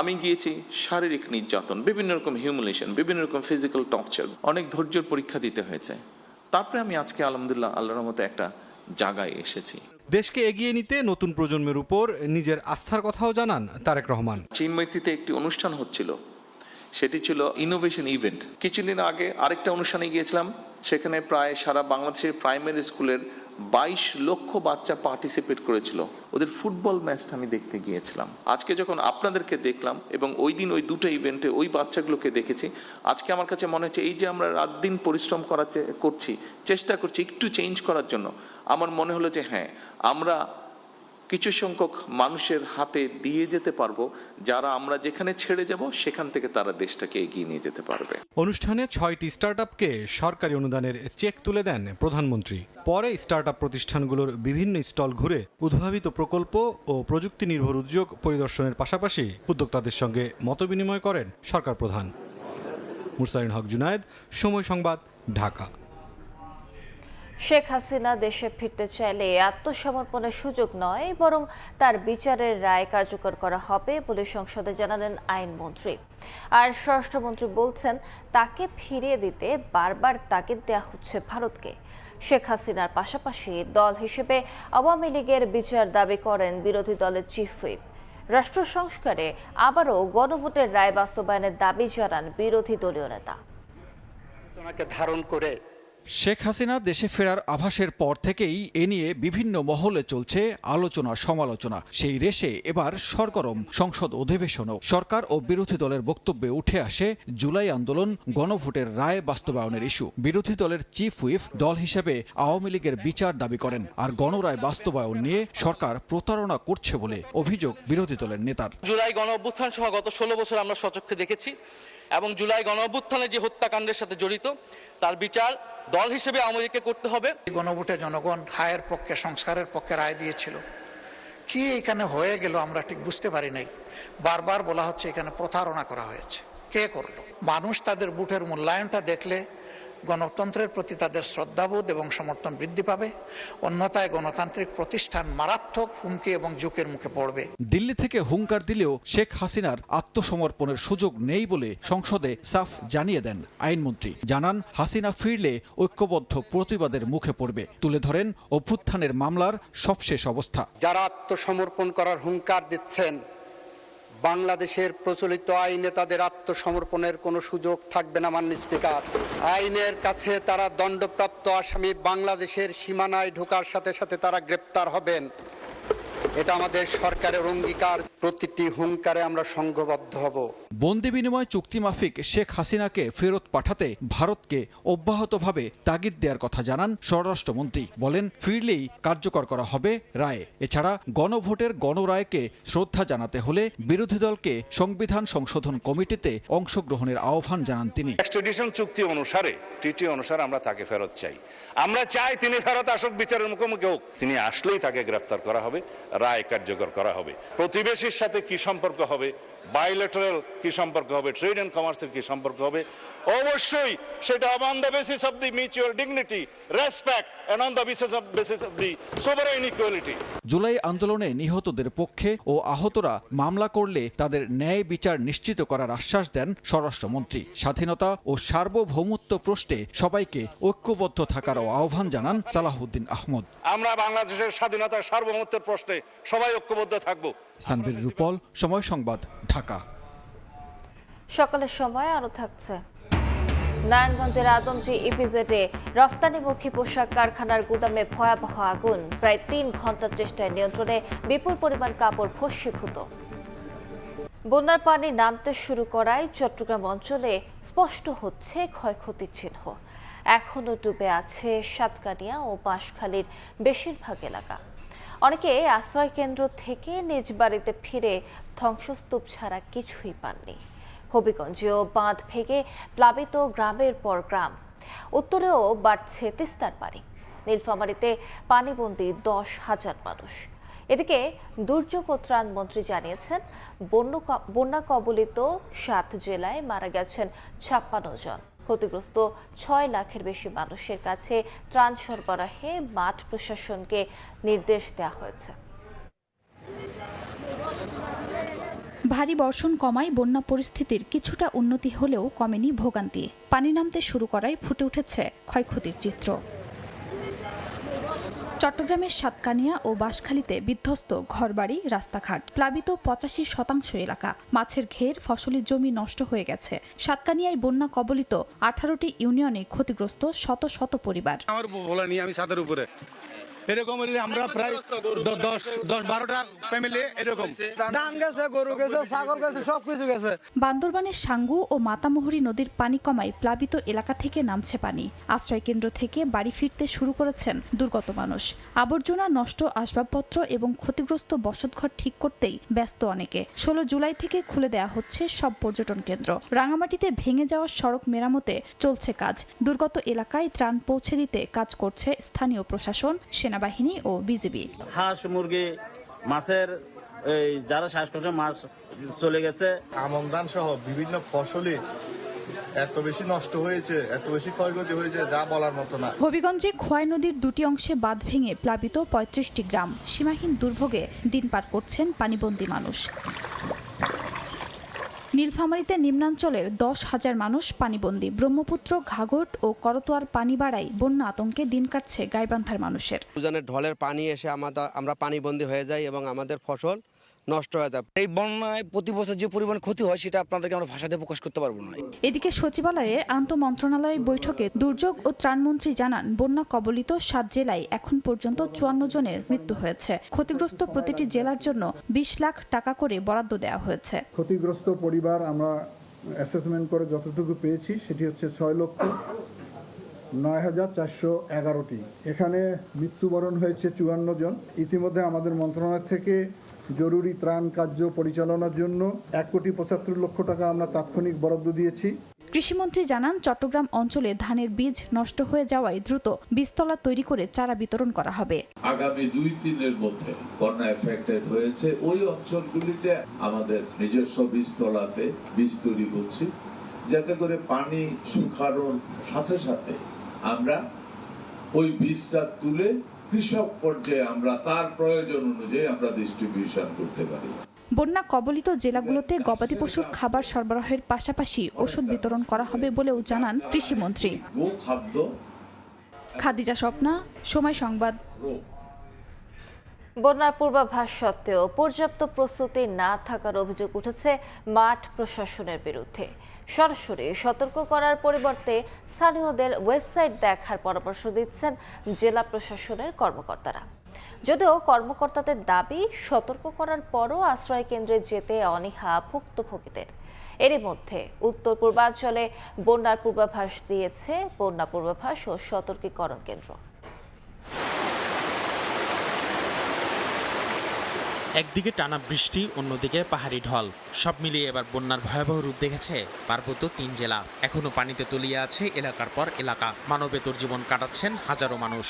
আমি গিয়েছি শারীরিক নির্যাতন, বিভিন্ন রকম হিউমিলিয়েশন, বিভিন্ন রকম ফিজিক্যাল টর্চার, অনেক ধৈর্যের পরীক্ষা দিতে হয়েছে। তারপরে আমি আজকে আলহামদুলিল্লাহ আল্লাহর মতো একটা জায়গায় এসেছি। দেশকে এগিয়ে নিতে নতুন প্রজন্মের উপর নিজের আস্থার কথাও জানান তারেক রহমান। চিন্ময়ীতে একটি অনুষ্ঠান হচ্ছিল, সেটি ছিল ইনোভেশন ইভেন্ট। কিছুদিন আগে আরেকটা অনুষ্ঠানে গিয়েছিলাম, সেখানে প্রায় সারা বাংলাদেশের প্রাইমারি স্কুলের 22 লক্ষ বাচ্চা পার্টিসিপেট করেছিল। ওদের ফুটবল ম্যাচটা আমি দেখতে গিয়েছিলাম। আজকে যখন আপনাদেরকে দেখলাম এবং ওই দিন ওই দুটো ইভেন্টে ওই বাচ্চাগুলোকে দেখেছি, আজকে আমার কাছে মনে হচ্ছে এই যে আমরা রাত দিন পরিশ্রম করছি, চেষ্টা করছি একটু চেঞ্জ করার জন্য, আমার মনে হলো যে হ্যাঁ, আমরা কিছু সংখ্যক মানুষের হাতে দিয়ে যেতে পারবো, যারা আমরা যেখানে ছেড়ে যাব সেখান থেকে তারা দেশটাকে এগিয়ে নিয়ে যেতে পারবে। অনুষ্ঠানে 6টি স্টার্টআপকে সরকারি অনুদানের চেক তুলে দেন প্রধানমন্ত্রী। পরে স্টার্টআপ প্রতিষ্ঠানগুলোর বিভিন্ন স্টল ঘুরে উদ্ভাবিত প্রকল্প ও প্রযুক্তি নির্ভর উদ্যোগ পরিদর্শনের পাশাপাশি উদ্যোক্তাদের সঙ্গে মতবিনিময় করেন সরকার প্রধান। মুরসালিন হক জুনায়েদ, সময় সংবাদ, ঢাকা। শেখ হাসিনা দেশে ফিরতে চাইলে আত্মসমর্পণের সুযোগ নয়, বরং তার বিচারের রায় কার্যকর করা হবে বলে সংসদে জানালেন আইনমন্ত্রী। আর স্বরাষ্ট্রমন্ত্রী বলছেন, তাকে ফিরিয়ে দিতে বারবার তাগিদ দেওয়া হচ্ছে ভারতকে। শেখ হাসিনার পাশাপাশি দল হিসেবে আওয়ামী লীগের বিচার দাবি করেন বিরোধী দলের চিফ হুইপ। রাষ্ট্র সংস্কারে আবারও গণভোটের রায় বাস্তবায়নের দাবি জানান বিরোধী দলীয় নেতা। ধারণ করে শেখ হাসিনা দেশে ফেরার আভাসের পর থেকেই এ নিয়ে বিভিন্ন মহলে চলছে আলোচনা সমালোচনা। সেই রেশে এবার সরগরম সংসদ অধিবেশনও। সরকার ও বিরোধী দলের বক্তব্যে উঠে আসে জুলাই আন্দোলন, গণভোটের রায় বাস্তবায়নের ইস্যু। বিরোধী দলের চিফ হুইপ দল হিসেবে আওয়ামী লীগের বিচার দাবি করেন, আর গণরায় বাস্তবায়ন নিয়ে সরকার প্রতারণা করছে বলে অভিযোগ বিরোধী দলের নেতার। জুলাই গণ অভ্যুত্থান সহ গত 16 বছর আমরা সচক্ষে দেখেছি, এবং জুলাই গণ অভ্যুত্থানের যে হত্যাকাণ্ডের সাথে জড়িত তার বিচার দল হিসেবে আওয়ামী লীগকে করতে হবে। গণভোটে জনগণ হায়ের পক্ষে, সংস্কারের পক্ষে রায় দিয়েছিল। কি এখানে হয়ে গেল আমরা ঠিক বুঝতে পারি নাই। বারবার বলা হচ্ছে এখানে প্রতারণা করা হয়েছে। কে করলো? মানুষ তাদের ভোটের মূল্যায়নটা দেখলে গণতন্ত্রের প্রতি তাদের শ্রদ্ধাবোধ এবং সমর্থন বৃদ্ধি পাবে, অন্যথায় গণতান্ত্রিক প্রতিষ্ঠান মারাত্মক হুমকি এবং ঝুঁকির মুখে পড়বে। দিল্লি থেকে হুঙ্কার দিলেও শেখ হাসিনার আত্মসমর্পণের সুযোগ নেই বলে সংসদে সাফ জানিয়ে দেন আইনমন্ত্রী। জানান, হাসিনা ফিরলে ঐক্যবদ্ধ প্রতিবাদের মুখে পড়বে। তুলে ধরেন অভ্যুত্থানের মামলার সবশেষ অবস্থা। যারা আত্মসমর্পণ করার হুঙ্কার দিচ্ছেন, বাংলাদেশের প্রচলিত আইনে তাদের আত্মসমর্পণের কোনো সুযোগ থাকবে না। মাননীয় স্পিকার, আইনের কাছে তারা দণ্ডপ্রাপ্ত আসামি, বাংলাদেশের সীমানায় ঢোকার সাথে সাথে তারা গ্রেপ্তার হবেন। এটা আমাদের সরকারের অঙ্গীকার। প্রতিটি হুঙ্কারে আমরা সংঘবদ্ধ হব। বন্দি বিনিময় চুক্তি মাফিক শেখ হাসিনাকে ফেরত পাঠাতে ভারতকে অব্যাহতভাবে তাগিদ দেওয়ার কথা জানান স্বরাষ্ট্রমন্ত্রী। বলেন, ফিরলেই কার্যকর করা হবে রায়। এছাড়া গণভোটের গণরায়কে শ্রদ্ধা জানাতে হলে বিরোধী দলকে সংবিধান সংশোধন কমিটিতে অংশগ্রহণের আহ্বান জানান তিনি। এক্সট্রাডিশন চুক্তি অনুসারে, টিটি অনুসারে আমরা তাকে ফেরত চাই। আমরা চাই তিনি ফেরত আসুক, বিচারের মুখোমুখি হোক। তিনি আসলেই তাকে গ্রেফতার করা হবে, রায় কার্যকর করা হবে। প্রতিবেশীর সাথে কি সম্পর্ক হবে, বাইলেটারাল কি সম্পর্ক হবে, ট্রেড এন্ড কমার্সের কি সম্পর্ক হবে, অবশ্যই সেটা on the basis of the mutual dignity, respect and on the basis of the sovereign equality. July আন্দোলনে নিহতদের পক্ষে ও আহতরা মামলা করলে তাদের ন্যায় বিচার নিশ্চিত করার আশ্বাস দেন স্বরাষ্ট্রমন্ত্রী। স্বাধীনতা ও সার্বভৌমত্ব প্রশ্নে সবাইকে ঐক্যবদ্ধ থাকার আহ্বান জানান সালাহউদ্দিন আহমদ। আমরা বাংলাদেশের স্বাধীনতা সার্বভৌমত্বের প্রশ্নে সবাই ঐক্যবদ্ধ থাকব। সানবীর রূপল, সময় সংবাদ, ঢাকা। সকালের সময় আরো থাকছে। নারায়ণগঞ্জের আদমজি ইপিজেডে রফতানিমুখী পোশাক কারখানার গুদামে ভয়াবহ আগুন। প্রায় 3 ঘন্টার চেষ্টায় নিয়ন্ত্রণে বিপুল পরিমাণ কাপড় ভস্মীভূত। বন্যার পানি নামতে শুরু করায় চট্টগ্রাম অঞ্চলে স্পষ্ট হচ্ছে ক্ষয়ক্ষতির চিহ্ন। এখনও ডুবে আছে সাতকানিয়া ও বাঁশখালীর বেশিরভাগ এলাকা। অনেকে আশ্রয় কেন্দ্র থেকে নিজ বাড়িতে ফিরে ধ্বংসস্তূপ ছাড়া কিছুই পাননি। হবিগঞ্জেও বাঁধ ভেঙে প্লাবিত গ্রামের পর গ্রাম। উত্তরেও বাড়ছে তিস্তার পানি। নীলফামারীতে পানিবন্দী 10,000 মানুষ। এদিকে দুর্যোগ ও ত্রাণ মন্ত্রী জানিয়েছেন, বন্যা কবলিত 7 জেলায় মারা গেছেন 56 জন। ক্ষতিগ্রস্ত 6 লাখের বেশি মানুষের কাছে ত্রাণ সরবরাহে মাঠ প্রশাসনকে নির্দেশ দেওয়া হয়েছে। ভারী বর্ষণ কমায় বন্যা পরিস্থিতির কিছুটা উন্নতি হলেও কমেনি ভোগান্তি। পানি নামতে শুরু করায় ফুটে উঠেছে ক্ষয়ক্ষতির চিত্র। চট্টগ্রামের সাতকানিয়া ও বাঁশখালীতে বিধ্বস্ত ঘরবাড়ি, রাস্তাঘাট, প্লাবিত 85% এলাকা। মাছের ঘের, ফসলি জমি নষ্ট হয়ে গেছে। সাতকানিয়ায় বন্যা কবলিত 18টি ইউনিয়নে ক্ষতিগ্রস্ত শত শত পরিবার। আমার বলা নিয়ে আমি ছাদের উপরে এরকম আমরা প্রায় 10-12টা ফ্যামিলি এরকম ধান গেছে, গরু গেছে, ছাগল গেছে, সবকিছু গেছে। বান্দরবানের সাঙ্গু ও মাতামুহুরী নদীর পানি কমায় প্লাবিত এলাকা থেকে নামছে পানি। আশ্রয় কেন্দ্র থেকে বাড়ি ফিরতে শুরু করেছেন দুর্গত মানুষ। আবর্জনা, নষ্ট আসবাবপত্র এবং ক্ষতিগ্রস্ত বসতঘর ঠিক করতেই ব্যস্ত অনেকে। 16 জুলাই থেকে খুলে দেয়া হচ্ছে সব পর্যটন কেন্দ্র। রাঙামাটিতে ভেঙে যাওয়া সড়ক মেরামতে চলছে কাজ। দুর্গত এলাকায় ত্রাণ পৌঁছে দিতে কাজ করছে স্থানীয় প্রশাসন, সেনাবাহিনী ও বিজিবি। হাঁস, মুরগি, মাছের যারা শ্বাসকষ্ট মাছ চলে গেছে। আমন ধান সহ বিভিন্ন ফসলে এত বেশি নষ্ট হয়েছে, এত বেশি ক্ষয়ক্ষতি হয়েছে যা বলার মতো না। হবিগঞ্জে খোয়াই নদীর 2টি অংশে বাঁধ ভেঙে প্লাবিত 35টি গ্রাম। সীমাহীন দুর্ভোগে দিন পার করছেন পানিবন্দী মানুষ। নীলফামারীতে নিম্নাঞ্চলের 10,000 মানুষ পানিবন্দী। ব্রহ্মপুত্র, ঘাঘট ও করতোয়ার পানি বাড়ায় বন্যা আতঙ্কে দিন কাটছে গাইবান্ধার মানুষের। উজানের ঢলের পানি এসে আমরা পানিবন্দী হয়ে যাই এবং আমাদের ফসল নষ্ট হয়ে যায়। এই বন্যায় প্রতি বছর যে পরিমাণ ক্ষতি হয় সেটা আপনাদেরকে আমরা ভাষাতে প্রকাশ করতে পারবো না। এদিকে সচিবালয়ে আন্তঃমন্ত্রণালয় বৈঠকে দুর্যোগ ও ত্রাণমন্ত্রী জানান, বন্যা কবলিত 7 জেলায় এখন পর্যন্ত 54 জনের মৃত্যু হয়েছে। ক্ষতিগ্রস্ত প্রতিটি জেলার জন্য 20 লাখ টাকা করে বরাদ্দ দেওয়া হয়েছে। ক্ষতিগ্রস্ত পরিবার আমরা অ্যাসেসমেন্ট করে যতটুকু পেয়েছি সেটি হচ্ছে 6,09,411টি। এখানে মৃত্যুবরণ হয়েছে 54 জন। ইতিমধ্যে আমাদের মন্ত্রণালয় থেকে জরুরি ত্রাণ কার্য পরিচালনার জন্য 1,75,00,000 টাকা আমরা তাৎক্ষণিক বরাদ্দ দিয়েছি। কৃষিমন্ত্রী জানান, চট্টগ্রাম অঞ্চলে ধানের বীজ নষ্ট হয়ে যাওয়ায় দ্রুত বীজতলা তৈরি করে চারা বিতরণ করা হবে। আগামী 2-3 মধ্যে বন্যা এফেক্টেড হয়েছে ওই অঞ্চলগুলিতে আমাদের নিজস্ব বীজতলাতে বীজ তৈরি করছি, যাতে করে পানি শুকানোর সাথে সাথে আমরা ওই বীজটা তুলে কৃষক পর্যায়ে আমরা তার প্রয়োজন অনুযায়ী আমরা ডিস্ট্রিবিউশন করতে পারি। বন্যা কবলিত জেলাগুলোতে গবাদি পশুর খাবার সরবরাহের পাশাপাশি ওষুধ বিতরণ করা হবে বলেও জানান কৃষিমন্ত্রী। খাদিজা স্বপ্না, সময় সংবাদ। বন্যার পূর্বাভাস সত্ত্বেও পর্যাপ্ত প্রস্তুতি না থাকার অভিযোগ উঠেছে মাঠ প্রশাসনের বিরুদ্ধে। সরাসরি সতর্ক করার পরিবর্তে স্থানীয়দের ওয়েবসাইট দেখার পরামর্শ দিচ্ছেন জেলা প্রশাসনের কর্মকর্তারা। যদিও কর্মকর্তাদের দাবি, সতর্ক করার পরও আশ্রয় কেন্দ্রে যেতে অনীহা ভুক্তভোগীদের। এরই মধ্যে উত্তর পূর্বাঞ্চলে বন্যার পূর্বাভাস দিয়েছে বন্যা পূর্বাভাস ও সতর্কীকরণ কেন্দ্র। একদিকে টানা বৃষ্টি, অন্যদিকে পাহাড়ি ঢল, সব মিলিয়ে এবার বন্যার ভয়াবহ রূপ দেখেছে পার্বত্য 3 জেলা। এখনো পানিতে তলিয়ে আছে এলাকার পর এলাকা। মানবেতর জীবন কাটাচ্ছেন হাজারো মানুষ।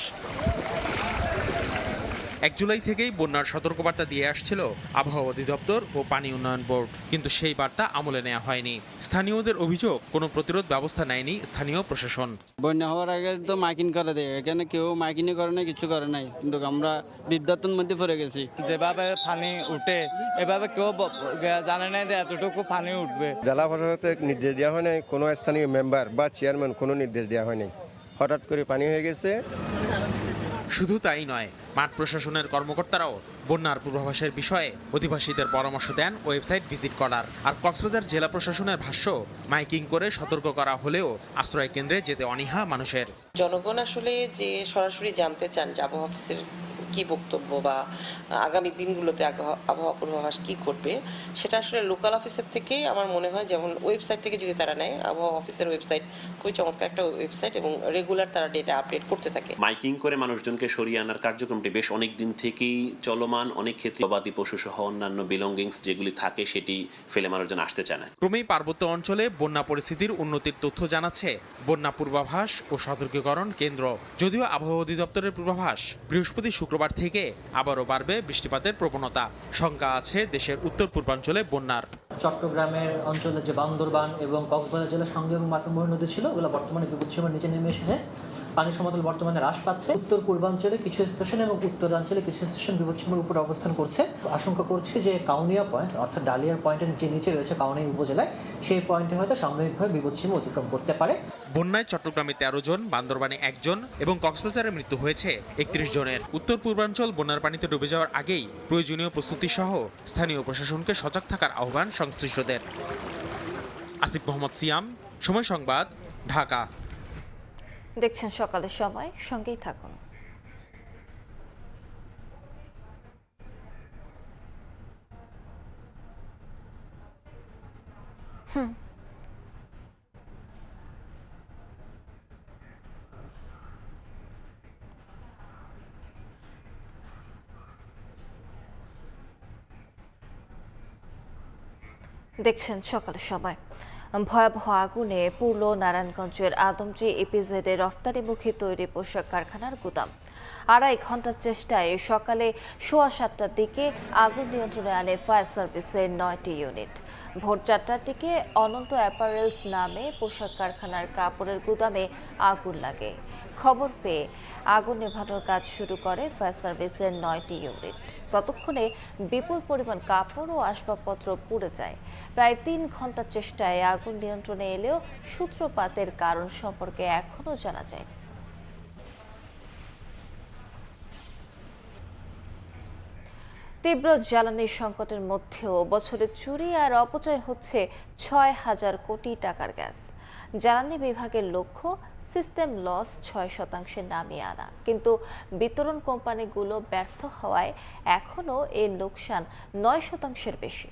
1 জুলাই থেকেই বন্যার সতর্কবার্তা দিয়ে আসছিল আবহাওয়া অধিদপ্তর ও পানি উন্নয়ন বোর্ড, কিন্তু সেই বার্তা আমলে নেওয়া হয়নি। স্থানীয়দের অভিযোগ, কোনো প্রতিরোধ ব্যবস্থা নেয়নি স্থানীয় প্রশাসন। বন্যা হওয়ার আগে তো মাইকিং করে দেয়, এখানে কেউ মাইকিং করে নাই, কিছু করে নাই, কিন্তু আমরা বিভ্রান্তির মধ্যে পড়ে গেছি। যেভাবে পানি উঠে এভাবে কেউ জানে নাই যে এতটুকু পানি উঠবে। জেলা প্রশাসনের নির্দেশ দেওয়া হয় নাই, কোনো স্থানীয় মেম্বার বা চেয়ারম্যান কোনো নির্দেশ দেওয়া হয় নাই, হঠাৎ করে পানি হয়ে গেছে। শুধু তাই নয়, মাঠ প্রশাসনের কর্মকর্তারাও বন্যার পূর্বাভাসের বিষয়ে অধিবাসীদের পরামর্শ দেন ওয়েবসাইট ভিজিট করার। আর কক্সবাজার জেলা প্রশাসনের ভাষ্য, মাইকিং করে সতর্ক করা হলেও আশ্রয় কেন্দ্রে যেতে অনীহা মানুষের। জনগণ আসলে যে সরাসরি জানতে চান যে আবহাওয়া অফিসের কি বক্তব্য বা আগামী দিনগুলোতে আবহাওয়া পূর্বাভাস কি করবে, সেটা আসলে লোকাল অফিসের থেকেই আমার মনে হয়, যেমন ওয়েবসাইট থেকে যদি তারা নেয়, আবহাওয়া অফিসের ওয়েবসাইট খুবই চমৎকার একটা ওয়েবসাইট এবং রেগুলার তারা ডেটা আপডেট করতে থাকে। মাইকিং করে মানুষজনকে সরিয়ে আনার কার্যক্রমটি বেশ অনেক দিন থেকেই চলমান। অনেক ক্ষেত্রে গবাদি পশু সহ অন্যান্য বিলঙ্গিংস যেগুলি থাকে সেটি ফেলে মানুষজন আসতে চায় না। ক্রমেই পার্বত্য অঞ্চলে বন্যা পরিস্থিতির উন্নতির তথ্য জানাচ্ছে বন্যা পূর্বাভাস ও সতর্কীকরণ কেন্দ্র। যদিও আবহাওয়া অধিদপ্তরের পূর্বাভাস বৃহস্পতি শুক্রবার থেকে আবারও বাড়বে বৃষ্টিপাতের প্রবণতা। শঙ্কা আছে দেশের উত্তর পূর্বাঞ্চলে বন্যার। চট্টগ্রামের অঞ্চলে যে বান্দরবান এবং কক্সবাজার জেলার সঙ্গে এবং মাতামুহুরী নদী ছিল, ওগুলো বর্তমানে বিপদসীমার নিচে নেমে এসেছে। পানি সমতল বর্তমানে হ্রাস পাচ্ছে। উত্তর পূর্বাঞ্চলে কিছু স্টেশন এবং উত্তরাঞ্চলে কিছু স্টেশন বিপদসীমার উপরে অবস্থান করছে। আশঙ্কা করছে যে কাউনিয়া পয়েন্ট অর্থাৎ ডালিয়ার পয়েন্টের যে নিচে রয়েছে কাউনিয়া উপজেলায়, সেই পয়েন্টে হয়তো সাময়িকভাবে বিপদসীমা অতিক্রম করতে পারে। বন্যায় চট্টগ্রামে 13 জন, বান্দরবানে 1 জন এবং কক্সবাজারে মৃত্যু হয়েছে 31 জনের। উত্তর পূর্বাঞ্চল বন্যার পানিতে ডুবে যাওয়ার আগেই প্রয়োজনীয় প্রস্তুতি সহ স্থানীয় প্রশাসনকে সজাগ থাকার আহ্বান সংশ্লিষ্টদের। আসিফ মোহাম্মদ সিয়াম, সময় সংবাদ, ঢাকা। দেখছেন সকালের সময়, সঙ্গেই থাকুন। দেখছেন সকালের সময়। ভয়াবহ আগুনে পুরল নারায়ণগঞ্জের আদমজী ইপিজেডে রফতানিমুখী তৈরি পোশাক কারখানার গুদাম। 2.5 ঘন্টার চেষ্টায় সকালে 7:15টার দিকে আগুন নিয়ন্ত্রণে আনে ফায়ার সার্ভিসের 9টি ইউনিট। ভোর 4টার দিকে অনন্ত অ্যাপারেলস নামে পোশাক কারখানার কাপড়ের গুদামে আগুন লাগে। খবর পেয়ে আগুন নেভানোর কাজ শুরু করে ফায়ার সার্ভিসের 9টি ইউনিট। ততক্ষণে বিপুল পরিমাণ কাপড় ও আসবাবপত্র পুড়ে যায়। প্রায় 3 ঘন্টার চেষ্টায় আগুন নিয়ন্ত্রণে এলেও সূত্রপাতের কারণ সম্পর্কে এখনও জানা যায়নি। তীব্র জ্বালানি সংকটের মধ্যেও বছরে চুরি আর অপচয় হচ্ছে 6,000 কোটি টাকার গ্যাস। জ্বালানি বিভাগের লক্ষ্য সিস্টেম লস 6% নামিয়ে আনা, কিন্তু বিতরণ কোম্পানিগুলো ব্যর্থ হওয়ায় এখনও এর লোকসান 9% বেশি।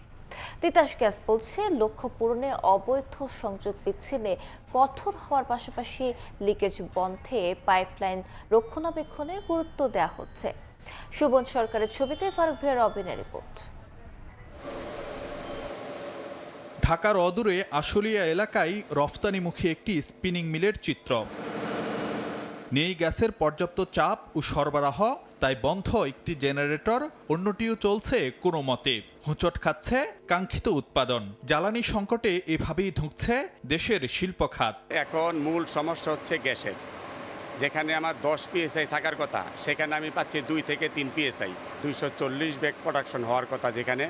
তিতাস গ্যাস বলছে লক্ষ্য পূরণে অবৈধ সংযোগ বিচ্ছিন্নে কঠোর হওয়ার পাশাপাশি লিকেজ বন্ধে পাইপলাইন রক্ষণাবেক্ষণে গুরুত্ব দেওয়া হচ্ছে। সুবন সরকারের ছবিতে ফারুক ভিয়ার রবিনের রিপোর্ট। ঢাকার অদূরে আশুলিয়া এলাকায় রফতানিমুখী একটি স্পিনিং মিলের চিত্র। নেই গ্যাসের পর্যাপ্ত চাপ ও সরবরাহ, তাই বন্ধ একটি জেনারেটর, অন্যটিও চলছে কোনো মতে। হোঁচট খাচ্ছে কাঙ্ক্ষিত উৎপাদন। জ্বালানি সংকটে এভাবেই ধুঁকছে দেশের শিল্প খাত। এখন মূল সমস্যা হচ্ছে গ্যাসের। যেখানে আমার 10 PSI থাকার কথা, সেখানে আমি পাচ্ছি 2 থেকে 3 PSI। 240 ব্যাগ প্রোডাকশন হওয়ার কথা যেখানে,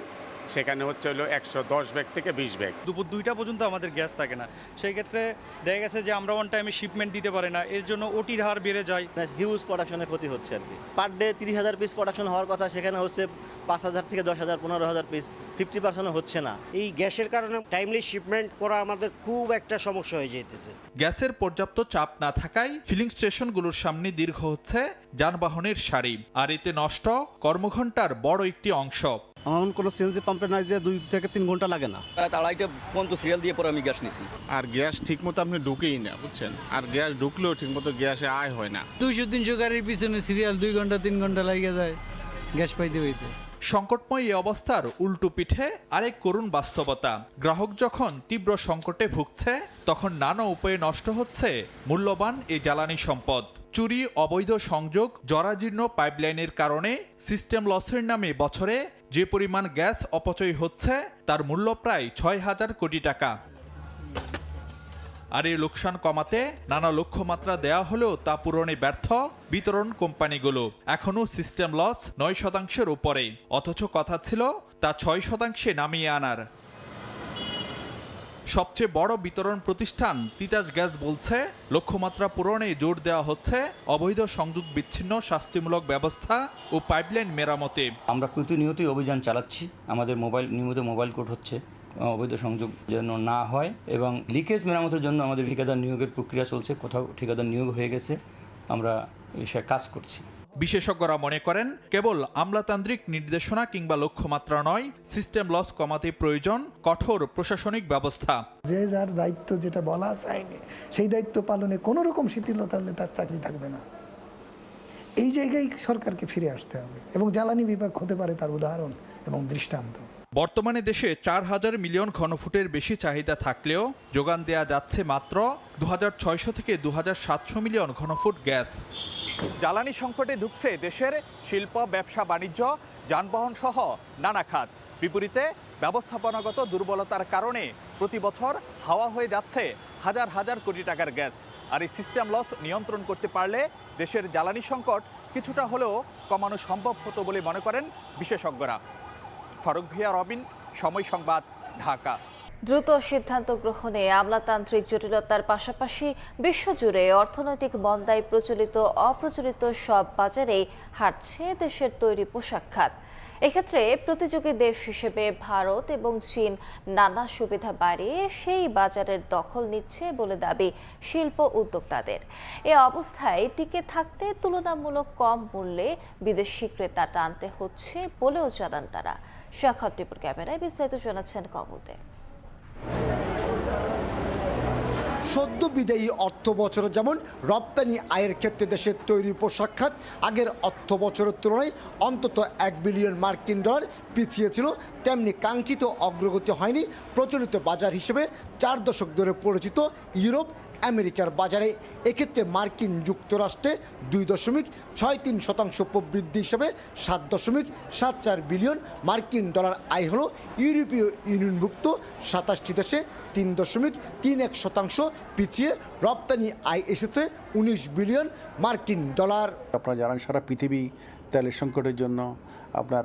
সেখানে হচ্ছে হলো 110 ব্যাগ থেকে 20 ব্যাগ। দুপুর 2টা পর্যন্ত আমাদের গ্যাস থাকে না। সেই ক্ষেত্রে দেখা গেছে যে আমরা অন টাইমে শিপমেন্ট দিতে পারি না, এর জন্য ওটির হার বেড়ে যায়। হিউজ প্রোডাকশনের ক্ষতি হচ্ছে আর কি। পার ডে 30,000 পিস প্রোডাকশন হওয়ার কথা, সেখানে হচ্ছে 5,000 থেকে 10,000, 15,000 পিস, 50% হচ্ছে না। এই গ্যাসের কারণে টাইমলি শিপমেন্ট করা আমাদের খুব একটা সমস্যা হয়ে যেতেছে। গ্যাসের পর্যাপ্ত চাপ না থাকায় ফিলিং স্টেশনগুলোর সামনে দীর্ঘ হচ্ছে যানবাহনের সারি, আর এতে নষ্ট কর্মঘণ্টার বড় একটি অংশ। আমার কোনো সিএনজি পাম্পে নাই যে 2 থেকে 3 ঘন্টা লাগে না। তাড়াইটা পর্যন্ত সিরিয়াল দিয়ে পরে আমি গ্যাস নিছি। আর গ্যাস ঠিক মতো আপনি ঢুকেই না, বুঝছেন। আর গ্যাস ঢুকলেও ঠিক মতো গ্যাসে আয় হয় না। 200-300 গাড়ির পিছনে সিরিয়াল 2 ঘন্টা 3 ঘন্টা লাগে যায় গ্যাস পাইতে হইতে। সংকটময় এই অবস্থার উল্টো পিঠে আরেক করুণ বাস্তবতা। গ্রাহক যখন তীব্র সংকটে ভুগছে, তখন নানা উপায়ে নষ্ট হচ্ছে মূল্যবান এই জ্বালানি সম্পদ। চুরি, অবৈধ সংযোগ, জরাজীর্ণ পাইপলাইনের কারণে সিস্টেম লসের নামে বছরে যে পরিমাণ গ্যাস অপচয় হচ্ছে, তার মূল্য প্রায় 6,000 কোটি টাকা। আর এই লোকসান কমাতে নানা লক্ষ্যমাত্রা দেয়া হলেও তা পূরণে ব্যর্থ বিতরণ কোম্পানিগুলো। এখনও সিস্টেম লস 9%-এর উপরে, অথচ কথা ছিল তা 6%-এ নামিয়ে আনার। সবচেয়ে বড় বিতরণ প্রতিষ্ঠান তিতাস গ্যাস বলছে লক্ষ্যমাত্রা পূরণে জোর দেওয়া হচ্ছে অবৈধ সংযোগ বিচ্ছিন্ন শাস্তিমূলক ব্যবস্থা ও পাইপলাইন মেরামতে। আমরা প্রতিনিয়তই অভিযান চালাচ্ছি। আমাদের নিয়মিত মোবাইল কোর্ট হচ্ছে, অবৈধ সংযোগ যেন না হয়, এবং লিকেজ মেরামতের জন্য আমাদের ঠিকাদার নিয়োগের প্রক্রিয়া চলছে। কোথাও ঠিকাদার নিয়োগ হয়ে গেছে, আমরা এই বিষয়ে কাজ করছি। বিশেষজ্ঞরা মনে করেন কেবল আমলাতান্ত্রিক নির্দেশনা কিংবা লক্ষ্যমাত্রা নয়, সিস্টেম লস কমাতে প্রয়োজন কঠোর প্রশাসনিক ব্যবস্থা। যে যার দায়িত্ব যেটা বলা আছে আইনে, সেই দায়িত্ব পালনে কোনো রকম শিথিলতা হলে তার চাকরি থাকবে না। এই জায়গায় সরকারকে ফিরে আসতে হবে এবং জ্বালানি বিভাগ হতে পারে তার উদাহরণ এবং দৃষ্টান্ত। বর্তমানে দেশে 4,000 মিলিয়ন ঘনফুটের বেশি চাহিদা থাকলেও যোগান দেয়া যাচ্ছে মাত্র 2,600 থেকে 2,700 মিলিয়ন ঘনফুট গ্যাস। জ্বালানি সংকটে ঢুকছে দেশের শিল্প, ব্যবসা, বাণিজ্য, যানবাহন সহ নানা খাত। বিপরীতে ব্যবস্থাপনাগত দুর্বলতার কারণে প্রতি বছর হাওয়া হয়ে যাচ্ছে হাজার হাজার কোটি টাকার গ্যাস। আর এই সিস্টেম লস নিয়ন্ত্রণ করতে পারলে দেশের জ্বালানি সংকট কিছুটা হলেও কমানো সম্ভব হতো বলে মনে করেন বিশেষজ্ঞরা। ফারুক ভিয়া, রবিন, সময় সংবাদ, ঢাকা। দ্রুত সিদ্ধান্ত গ্রহণে আমলাতান্ত্রিক জটিলতার পাশাপাশি বিশ্বজুড়ে অর্থনৈতিক মন্দায় প্রচলিত অপ্রচলিত সব বাজারেই হাঁটছে দেশের তৈরি পোশাক খাত। এক্ষেত্রে প্রতিযোগী দেশ হিসেবে ভারত এবং চীন নানা সুবিধা বাড়িয়ে সেই বাজারের দখল নিচ্ছে বলে দাবি শিল্প উদ্যোক্তাদের। এ অবস্থায় টিকে থাকতে তুলনামূলক কম মূল্যে বিদেশি ক্রেতা টানতে হচ্ছে বলেও জানান তারা। শাখার টিপুর ক্যামেরায় বিস্তারিত জানাচ্ছেন কবুতে। সদ্য বিদায়ী অর্থ বছর যেমন রপ্তানি আয়ের ক্ষেত্রে দেশের তৈরি পোশাক খাত আগের অর্থ বছরের তুলনায় অন্তত $1 বিলিয়ন মার্কিন ডলার পিছিয়ে ছিল, তেমনি কাঙ্ক্ষিত অগ্রগতি হয়নি প্রচলিত বাজার হিসেবে 4 দশক ধরে পরিচিত ইউরোপ, আমেরিকার বাজারে। এক্ষেত্রে মার্কিন যুক্তরাষ্ট্রে 2.63% প্রবৃদ্ধি হিসেবে 7.74 বিলিয়ন মার্কিন ডলার আয় হলো। ইউরোপীয় ইউনিয়নভুক্ত 27টি দেশে 3.31% পিছিয়ে রপ্তানি আয় এসেছে 19 বিলিয়ন মার্কিন ডলার। আপনারা জানেন সারা পৃথিবী তেলের সংকটের জন্য আপনার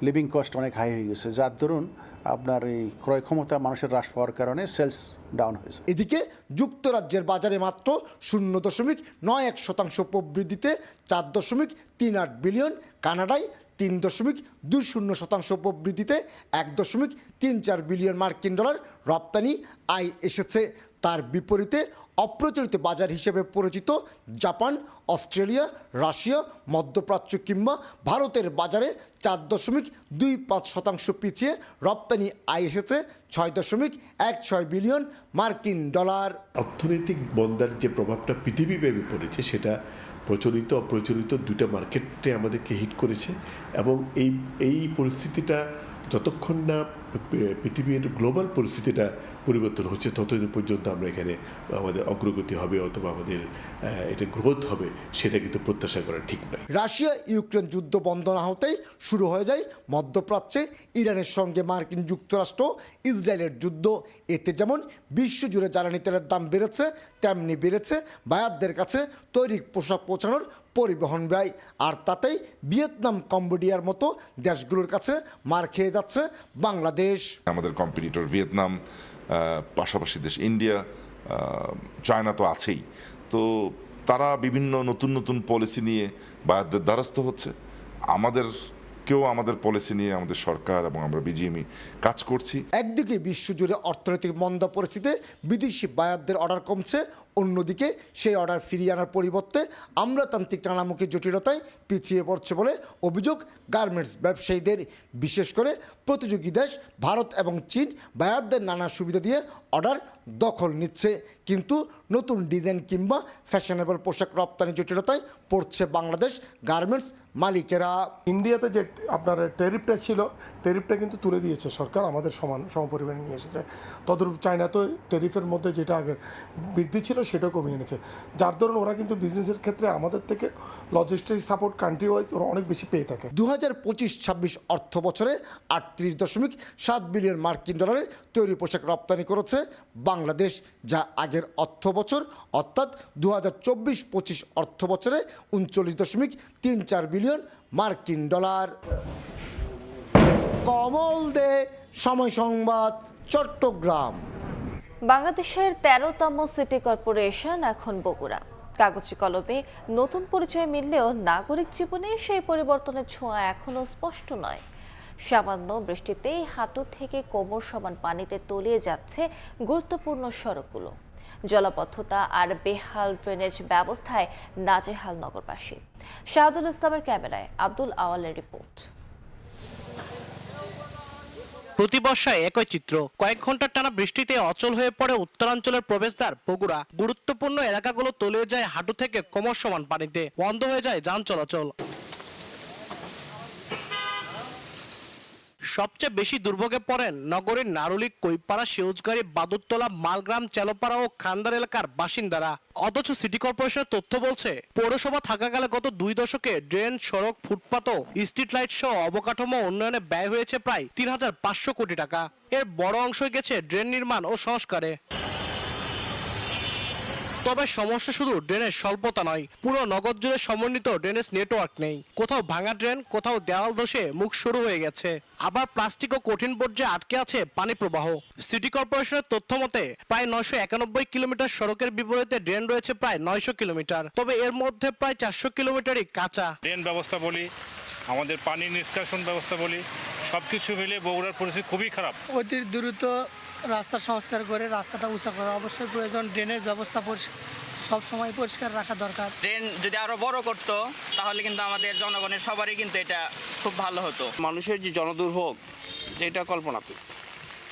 লিভিং কস্ট অনেক হাই হয়ে গেছে, যার দরুন আপনার এই ক্রয় ক্ষমতা মানুষের হ্রাস পাওয়ার কারণে সেলস ডাউন হয়েছে। এদিকে যুক্তরাজ্যের বাজারে মাত্র 0.91% প্রবৃদ্ধিতে 4.38 বিলিয়ন, কানাডায় 3.20% প্রবৃদ্ধিতে 1.34 বিলিয়ন মার্কিন ডলার রপ্তানি আয় এসেছে। তার বিপরীতে অপ্রচলিত বাজার হিসেবে পরিচিত জাপান, অস্ট্রেলিয়া, রাশিয়া, মধ্যপ্রাচ্য কিংবা ভারতের বাজারে 4.25% পিছিয়ে রপ্তানি আয় এসেছে 6.16 বিলিয়ন মার্কিন ডলার। অর্থনৈতিক মন্দার যে প্রভাবটা পৃথিবীব্যাপী পড়েছে সেটা প্রচলিত অপ্রচলিত দুটো মার্কেটে আমাদেরকে হিট করেছে এবং এই পরিস্থিতিটা যতক্ষণ না পৃথিবীর গ্লোবাল পরিস্থিতিটা পরিবর্তন হচ্ছে ততদিন পর্যন্ত আমরা এখানে আমাদের অগ্রগতি হবে অথবা আমাদের এটা গ্রোথ হবে সেটা কিন্তু প্রত্যাশা করা ঠিক নয়। রাশিয়া ইউক্রেন যুদ্ধ বন্ধ না হতেই শুরু হয়ে যায় মধ্যপ্রাচ্যে ইরানের সঙ্গে মার্কিন যুক্তরাষ্ট্র ইসরায়েলের যুদ্ধ। এতে যেমন বিশ্বজুড়ে জ্বালানি তেলের দাম বেড়েছে, তেমনি বেড়েছে বায়ারদের কাছে তৈরি পোশাক পৌঁছানোর পরিবহন ব্যয়। আর তাতেই ভিয়েতনাম, কম্বোডিয়ার মতো দেশগুলোর কাছে মার খেয়ে যাচ্ছে বাংলাদেশ। আমাদের কম্পিটিটর ভিয়েতনাম, পাশাপাশি দেশ ইন্ডিয়া, চায়না তো আছেই, তো তারা বিভিন্ন নতুন নতুন পলিসি নিয়ে বায়ারদের দ্বারস্থ হচ্ছে। আমাদের পলিসি নিয়ে আমাদের সরকার এবং আমরা বিজিএমই কাজ করছি। একদিকে বিশ্বজুড়ে অর্থনৈতিক মন্দা পরিস্থিতিতে বিদেশি বায়ারদের অর্ডার কমছে, অন্যদিকে সেই অর্ডার ফিরিয়ে আনার পরিবর্তে আমলাতান্ত্রিক টানামুখী জটিলতায় পিছিয়ে পড়ছে বলে অভিযোগ গার্মেন্টস ব্যবসায়ীদের। বিশেষ করে প্রতিযোগী দেশ ভারত এবং চীন বায়ারদের নানা সুবিধা দিয়ে অর্ডার দখল নিচ্ছে, কিন্তু নতুন ডিজাইন কিংবা ফ্যাশনেবল পোশাক রপ্তানি জটিলতায় পড়ছে বাংলাদেশ গার্মেন্টস মালিকেরা। ইন্ডিয়াতে যে আপনার ট্যারিফটা ছিল, ট্যারিফটা কিন্তু তুলে দিয়েছে সরকার, আমাদের সমপরিমাণে নিয়ে এসেছে। তদরূপ চায়না তো ট্যারিফের মধ্যে যেটা আগের বৃদ্ধি ছিল সেটা কমিয়ে এনেছে, যার দরুন ওরা কিন্তু বিজনেসের ক্ষেত্রে আমাদের থেকে লজিস্টিক সাপোর্ট কান্ট্রি ওয়াইজ ওরা অনেক বেশি পেয়ে থাকে। 2025-26 অর্থ বছরে 38.7 বিলিয়ন মার্কিন ডলারের তৈরি পোশাক রপ্তানি করেছে বাংলাদেশ, যা আগের অর্থ বছর অর্থাৎ 2024-25 অর্থ বছরে 39.34 বিলিয়ন মার্কিন ডলার। কমল দে, সময় সংবাদ, চট্টগ্রাম। বাংলাদেশের 13তম সিটি কর্পোরেশন এখন বগুড়া। কাগজে কলমে নতুন পরিচয় মিললেও নাগরিক জীবনে সেই পরিবর্তনের ছোঁয়া এখনো স্পষ্ট নয়। সামান্য বৃষ্টিতেই হাঁটু থেকে কোমর সমান পানিতে তলিয়ে যাচ্ছে গুরুত্বপূর্ণ সড়কগুলো। জলাবদ্ধতা আর বেহাল ড্রেনেজ ব্যবস্থায় নাজেহাল নগরবাসী। শাহাদুল ইসলামের ক্যামেরায় আব্দুল আওয়ালের রিপোর্ট। প্রতি বর্ষায় একই চিত্র। কয়েক ঘন্টার টানা বৃষ্টিতে অচল হয়ে পড়ে উত্তরাঞ্চলের প্রবেশদ্বার বগুড়া। গুরুত্বপূর্ণ এলাকাগুলো তলিয়ে যায় হাঁটু থেকে কোমর সমান পানিতে, বন্ধ হয়ে যায় যান চলাচল। সবচেয়ে বেশি দুর্ভোগে পড়েন নগরীর নারুলি, কৈপাড়া, সেউজগাড়ি, বাদুরতলা, মালগ্রাম, চেলোপাড়া ও খান্দার এলাকার বাসিন্দারা। অথচ সিটি কর্পোরেশনের তথ্য বলছে, পৌরসভা থাকাকালে গত 2 দশকে ড্রেন, সড়ক, ফুটপাত ও স্ট্রিট লাইট সহ অবকাঠামো উন্নয়নে ব্যয় হয়েছে প্রায় 3,500 কোটি টাকা। এর বড় অংশই গেছে ড্রেন নির্মাণ ও সংস্কারে। তবে সমস্যা শুধু ড্রেনের স্বল্পতা নয়, পুরো নগর জুড়ে সমন্বিত ড্রেনেজ নেটওয়ার্ক নেই। কোথাও ভাঙা ড্রেন, কোথাও দেওয়াল ধসে মুখ শুরু হয়ে গেছে, আবার প্লাস্টিক ও কঠিন বর্জ্যে আটকে আছে পানি প্রবাহ। সিটি কর্পোরেশনের তথ্য মতে প্রায় 991 কিলোমিটার সড়কের বিপরীতে ড্রেন রয়েছে প্রায় 900 কিলোমিটার। তবে এর মধ্যে প্রায় 400 কিলোমিটারই কাঁচা। ড্রেন ব্যবস্থা বলি, আমাদের পানি নিষ্কাশন ব্যবস্থা বলি, সবকিছু মিলে বগুড়ার পরিস্থিতি খুবই খারাপ। অতি দ্রুত রাস্তা সংস্কার করে রাস্তাটা উঁচা করা অবশ্যই প্রয়োজন। ড্রেনের ব্যবস্থা সব সময় পরিষ্কার রাখা দরকার। ড্রেন যদি আরো বড় করতো তাহলে কিন্তু আমাদের জনগণের সবারই কিন্তু এটা খুব ভালো হতো। মানুষের যে জনদুর্ভোগ, যেটা কল্পনাতীত,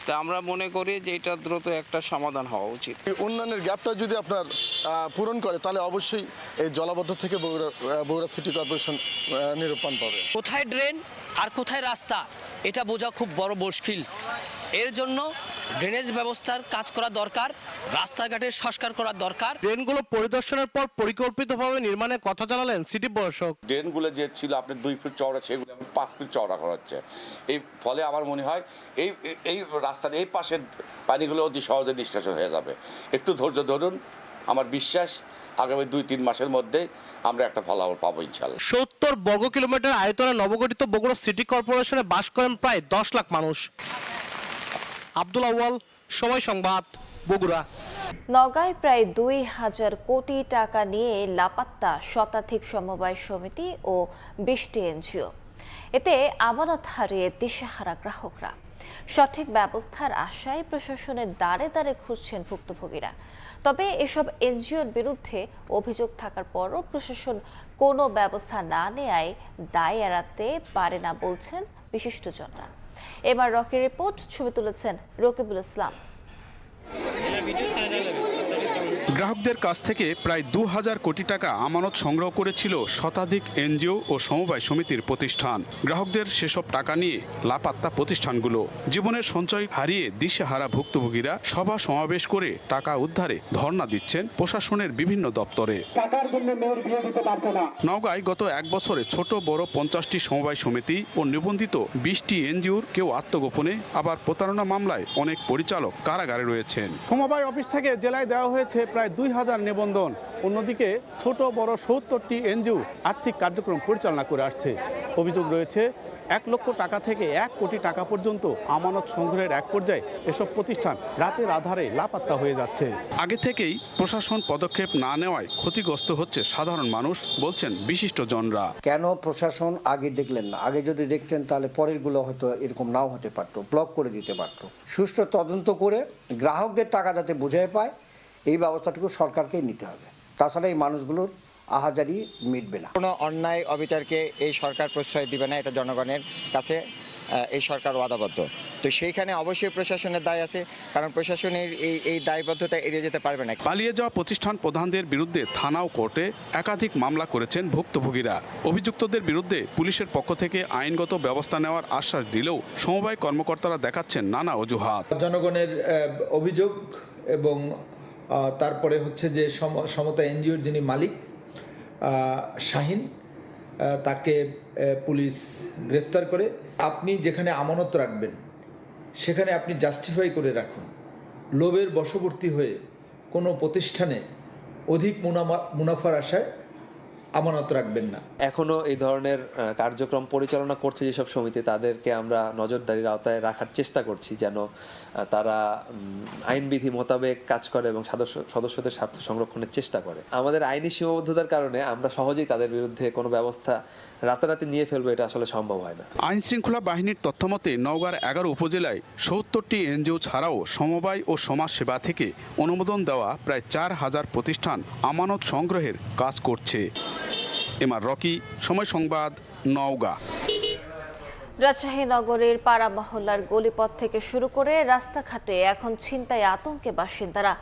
তা আমরা মনে করি যে এটা দ্রুত একটা সমাধান হওয়া উচিত। উন্নয়নের গ্যাপটা যদি আপনার পূরণ করে তাহলে অবশ্যই এই জলাবদ্ধ থেকে বগুড়া সিটি কর্পোরেশন নিরূপণ পাবে। কোথায় ড্রেন আর কোথায় রাস্তা এটা বোঝা খুব বড় মুশকিল। এর জন্য ড্রেনেজ ব্যবস্থার কাজ করা দরকার, রাস্তাঘাটের সংস্কার করা দরকার। ড্রেনগুলো পরিদর্শনের পর পরিকল্পিতভাবে নির্মাণের কথা জানালেন সিটি প্রশাসক। ড্রেনগুলো যে ছিল আপনার 2 ফিট চওড়া, সেগুলো 5 ফিট চওড়া করা হচ্ছে। এই ফলে আমার মনে হয় এই রাস্তার এই পাশের পানিগুলো অতি সহজে নিষ্কাশন হয়ে যাবে। একটু ধৈর্য ধরুন, আমার বিশ্বাস আগামী 2-3 মাসের মধ্যে আমরা একটা ফলাফল পাবো ইনশাআল্লাহ। 70 বর্গ কিলোমিটার আয়তনে নবগঠিত বগুড়া সিটি কর্পোরেশনে বাস করেন প্রায় 10 লাখ মানুষ। আব্দুল আউয়াল, সময় সংবাদ, বগুড়া। নওগাঁয় প্রায় 2,000 কোটি টাকা নিয়ে লাপাত্তা শতাধিক সমবায় সমিতি ও 20টি এনজিও। এতে আমানত হারিয়ে দিশেহারা গ্রাহকরা। সঠিক ব্যবস্থার আশায় প্রশাসনের দ্বারে দ্বারে খুঁজছেন ভুক্তভোগীরা। তবে এসব এনজিওর বিরুদ্ধে অভিযোগ থাকার পরও প্রশাসন কোনো ব্যবস্থা না নেয়ায় দায় এড়াতে পারে না বলছেন বিশিষ্টজনরা। এবার রকের রিপোর্ট, ছবি তুলেছেন রকিবুল ইসলাম। গ্রাহকদের কাছ থেকে প্রায় 2,000 কোটি টাকা আমানত সংগ্রহ করেছিল শতাধিক এনজিও ও সমবায় সমিতির প্রতিষ্ঠান। গ্রাহকদের সেসব টাকা নিয়ে লাপাত্তা প্রতিষ্ঠানগুলো। জীবনের সঞ্চয় হারিয়ে দিশেহারা ভুক্তভোগীরা সভা সমাবেশ করে টাকা উদ্ধারে ধর্ণা দিচ্ছেন প্রশাসনের বিভিন্ন দপ্তরে। নওগাঁয় গত 1 বছরে ছোট বড় 50টি সমবায় সমিতি ও নিবন্ধিত 20টি এনজিওর কেউ আত্মগোপনে, আবার প্রতারণা মামলায় অনেক পরিচালক কারাগারে রয়েছেন। সমবায় অফিস থেকে জেলায় দেওয়া হয়েছে প্রায় 2,000 নিবন্ধন। অন্যদিকে ছোট বড় 70টি এনজিও আর্থিক কার্যক্রম পরিচালনা করে আসছে। অভিযোগ রয়েছে 1 লক্ষ টাকা থেকে 1 কোটি টাকা পর্যন্ত আমানত সংগ্রহের এক পর্যায়ে এসব প্রতিষ্ঠান রাতের আধারে লাপাত্তা হয়ে যাচ্ছে। আগে থেকেই প্রশাসন পদক্ষেপ না নেওয়ায় ক্ষতিগ্রস্ত হচ্ছে সাধারণ মানুষ, বলছেন বিশিষ্টজনরা। কেন প্রশাসন আগে দেখলেন না? আগে যদি দেখতেন তাহলে পরেরগুলো হয়তো এরকম নাও হতে পারতো, ব্লক করে দিতে পারতো। সুষ্ঠু তদন্ত করে গ্রাহকদের টাকা যাতে বুঝে পায়, এই ব্যবস্থাটুকু সরকারকেই নিতে হবে। তাছাড়া এই মানুষগুলোর আহাজারি মিটবে না। কোনো অন্যায় অবিচারকে এই সরকার প্রশ্রয় দিবে না, এটা জনগণের কাছে এই সরকার ওয়াদাবদ্ধ। তো সেইখানে অবশ্যই প্রশাসনের দায় আছে, কারণ প্রশাসনের এই দায়বদ্ধতা এড়িয়ে যেতে পারবে না। পালিয়ে যাওয়া প্রতিষ্ঠান প্রধানদের বিরুদ্ধে থানা ও কোর্টে একাধিক মামলা করেছেন ভুক্তভোগীরা। অভিযুক্তদের বিরুদ্ধে পুলিশের পক্ষ থেকে আইনগত ব্যবস্থা নেওয়ার আশ্বাস দিলেও সমবায় কর্মকর্তারা দেখাচ্ছেন নানা অজুহাত। জনগণের অভিযোগ এবং তারপরে হচ্ছে যে সমতা এনজিওর যিনি মালিক শাহিন, তাকে পুলিশ গ্রেফতার করে। আপনি যেখানে আমানত রাখবেন সেখানে আপনি জাস্টিফাই করে রাখুন। লোভের বশবর্তী হয়ে কোনো প্রতিষ্ঠানে অধিক মুনাফার আশায় আমানত রাখবেন না। এখনো এই ধরনের কার্যক্রম পরিচালনা করছে যেসব সমিতি, তাদেরকে আমরা নজরদারির আওতায় রাখার চেষ্টা করছি যেন তারা আইনবিধি মোতাবেক কাজ করে এবং সদস্যদের স্বার্থ সংরক্ষণের চেষ্টা করে। আমাদের আইনি সীমাবদ্ধতার কারণে আমরা সহজেই তাদের বিরুদ্ধে কোনো ব্যবস্থা রাতারাতি নিয়ে ফেলবো, এটা আসলে সম্ভব হয় না। আইন শৃঙ্খলা বাহিনীর তথ্যমতে নওগাঁর 11 উপজেলায় 70টি এনজিও ছাড়াও সমবায় ও সমাজ সেবা থেকে অনুমোদন দেওয়া প্রায় 4000 প্রতিষ্ঠান আমানত সংগ্রহের কাজ করছে। এমআর রকি, সময় সংবাদ, নওগাঁ। রাজশাহী নগরীর পাড়া মহল্লার গলিপথ থেকে শুরু করে রাস্তাঘাটে এখন ছিনতাই আতঙ্কে বাসিন্দারা।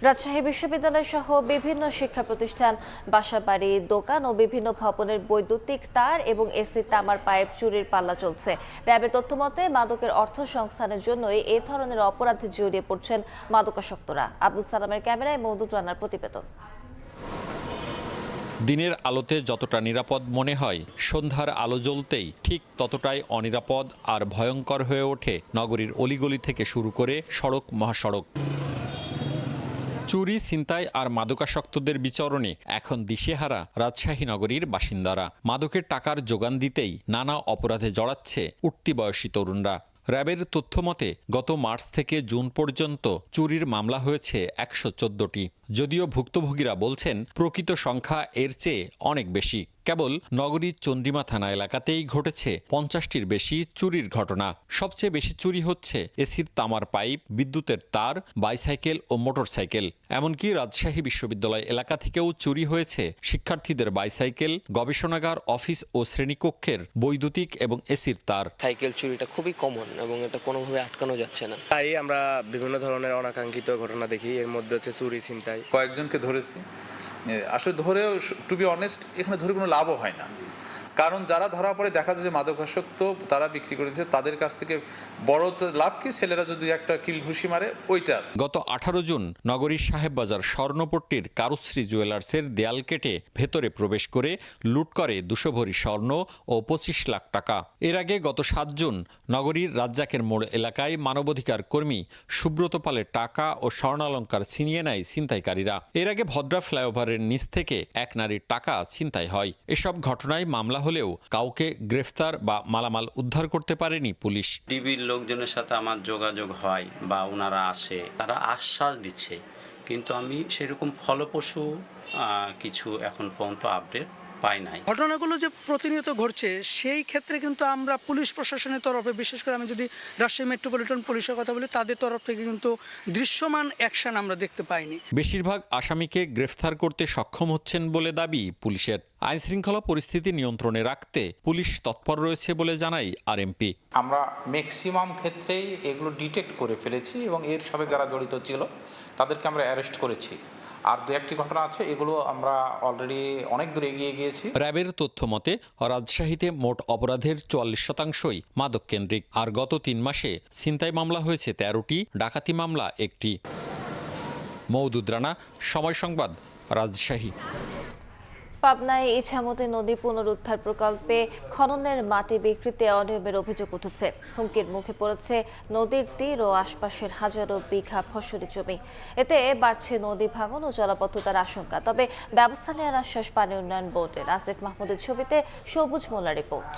রাজশাহী বিশ্ববিদ্যালয় সহ বিভিন্ন শিক্ষা প্রতিষ্ঠান, বাসাবাড়ি, দোকান ও বিভিন্ন ভবনের বৈদ্যুতিক তার এবং এসির তামার পাইপ চুরির পাল্লা চলছে। র্যাবের তথ্যমতে মাদকের অর্থ সংস্থানের জন্যই এ ধরনের অপরাধে জড়িয়ে পড়ছেন মাদকাসক্তরা। আব্দুল সালামের ক্যামেরায় মওদুদ রানার প্রতিবেদন। দিনের আলোতে যতটা নিরাপদ মনে হয়, সন্ধ্যার আলো জ্বলতেই ঠিক ততটাই অনিরাপদ আর ভয়ঙ্কর হয়ে ওঠে নগরীর অলিগলি থেকে শুরু করে সড়ক মহাসড়ক। চুরি, ছিনতাই আর মাদকাসক্তদের বিচরণে এখন দিশেহারা রাজশাহী নগরীর বাসিন্দারা। মাদকের টাকার যোগান দিতেই নানা অপরাধে জড়াচ্ছে উঠতি বয়সী তরুণরা। র্যাবের তথ্যমতে গত মার্চ থেকে জুন পর্যন্ত চুরির মামলা হয়েছে 114টি। যদিও ভুক্তভোগীরা বলছেন প্রকৃত সংখ্যা এর চেয়ে অনেক বেশি। কেবল নগরীর চন্দ্রিমা থানা এলাকাতেই ঘটেছে 50টির বেশি চুরির ঘটনা। সবচেয়ে বেশি চুরি হচ্ছে এসির তামার পাইপ, বিদ্যুতের তার, বাইসাইকেল ও মোটরসাইকেল। এমনকি রাজশাহী বিশ্ববিদ্যালয় এলাকা থেকেও চুরি হয়েছে শিক্ষার্থীদের বাইসাইকেল, গবেষণাগার, অফিস ও শ্রেণীকক্ষের বৈদ্যুতিক এবং এসির তার। সাইকেল চুরিটা খুবই কমন এবং এটা কোনোভাবে আটকানো যাচ্ছে না। তাই আমরা বিভিন্ন ধরনের অনাকাঙ্ক্ষিত ঘটনা দেখি। এর মধ্যে হচ্ছে চুরি, ছিনতাই। কয়েকজনকে ধরেছি, আসলে ধরেও টু বি অনেস্ট এখানে ধরে কোনো লাভও হয় না। কারণ যারা ধরা পড়ে দেখা যায় যে মাদকাসক্ত তারা বিক্রি করেছে, তাদের কাছ থেকে বড় লাভ কি, ছেলেরা যদি একটা কিল ঘুষি মারে ওইটা। গত 18 জুন নগরীর সাহেববাজার স্বর্ণপট্টির কারুশ্রী জুয়েলার্সের দেয়াল কেটে ভেতরে প্রবেশ করে লুট করে 200 ভরি স্বর্ণ ও 25 লাখ টাকা। এর আগে গত 7 জুন নগরীর রাজ্জাকের মোড় এলাকায় মানবাধিকার কর্মী সুব্রত পালের টাকা ও স্বর্ণালঙ্কার ছিনিয়ে নেয় ছিনতাইকারীরা। এর আগে ভদ্রা ফ্লাইওভারের নিচ থেকে এক নারীর টাকা ছিনতাই হয়। এসব ঘটনায় মামলা হলেও কাউকে গ্রেফতার বা মালামাল উদ্ধার করতে পারেনি পুলিশ। ডিবির লোকজনের সাথে আমার যোগাযোগ হয় বা ওনারা আসে, তারা আশ্বাস দিচ্ছে, কিন্তু আমি সেরকম ফলপ্রসূ কিছু এখন পর্যন্ত আপডেট পাই নাই। ঘটনাগুলো যে প্রতিনিয়ত ঘটছে সেই ক্ষেত্রে কিন্তু আমরা পুলিশ প্রশাসনের তরফে, বিশেষ করে আমি যদি রাজশাহী মেট্রোপলিটন পুলিশের কথা বলি, তাদের তরফ থেকে কিন্তু দৃশ্যমান অ্যাকশন আমরা দেখতে পাইনি। বেশিরভাগ আসামিকে গ্রেফতার করতে সক্ষম হচ্ছেন বলে দাবি পুলিশের। আইনশৃঙ্খলা পরিস্থিতি নিয়ন্ত্রণে রাখতে পুলিশ তৎপর রয়েছে বলে জানাই আরএমপি। আমরা ম্যাক্সিমাম ক্ষেত্রেই এগুলো ডিটেক্ট করে ফেলেছি এবং এর সাথে যারা জড়িত ছিল তাদেরকে আমরা অ্যারেস্ট করেছি। আর 2-1টি ঘটনা আছে, এগুলো আমরা অলরেডি অনেক দূর এগিয়ে গিয়েছি। র্যাবের তথ্য মতে রাজশাহীতে মোট অপরাধের 44%ই মাদক কেন্দ্রিক। আর গত 3 মাসে ছিনতাই মামলা হয়েছে 13টি, ডাকাতি মামলা 1টি। মওদুদ রানা, সময় সংবাদ, রাজশাহী। পাবনায় ইছামতি নদী পুনরুদ্ধার প্রকল্পে খননের মাটি বিক্রিতে অনিয়মের অভিযোগ উঠেছে। হুমকির মুখে পড়েছে নদীর তীর ও আশপাশের হাজারো বিঘা ফসলি জমি। এতে বাড়ছে নদী ভাঙন ও জলাবদ্ধতার আশঙ্কা। তবে ব্যবস্থা নেওয়ার আশ্বাস পানি উন্নয়ন বোর্ডের। আসিফ মাহমুদের ছবিতে সবুজ মোল্লা রিপোর্ট।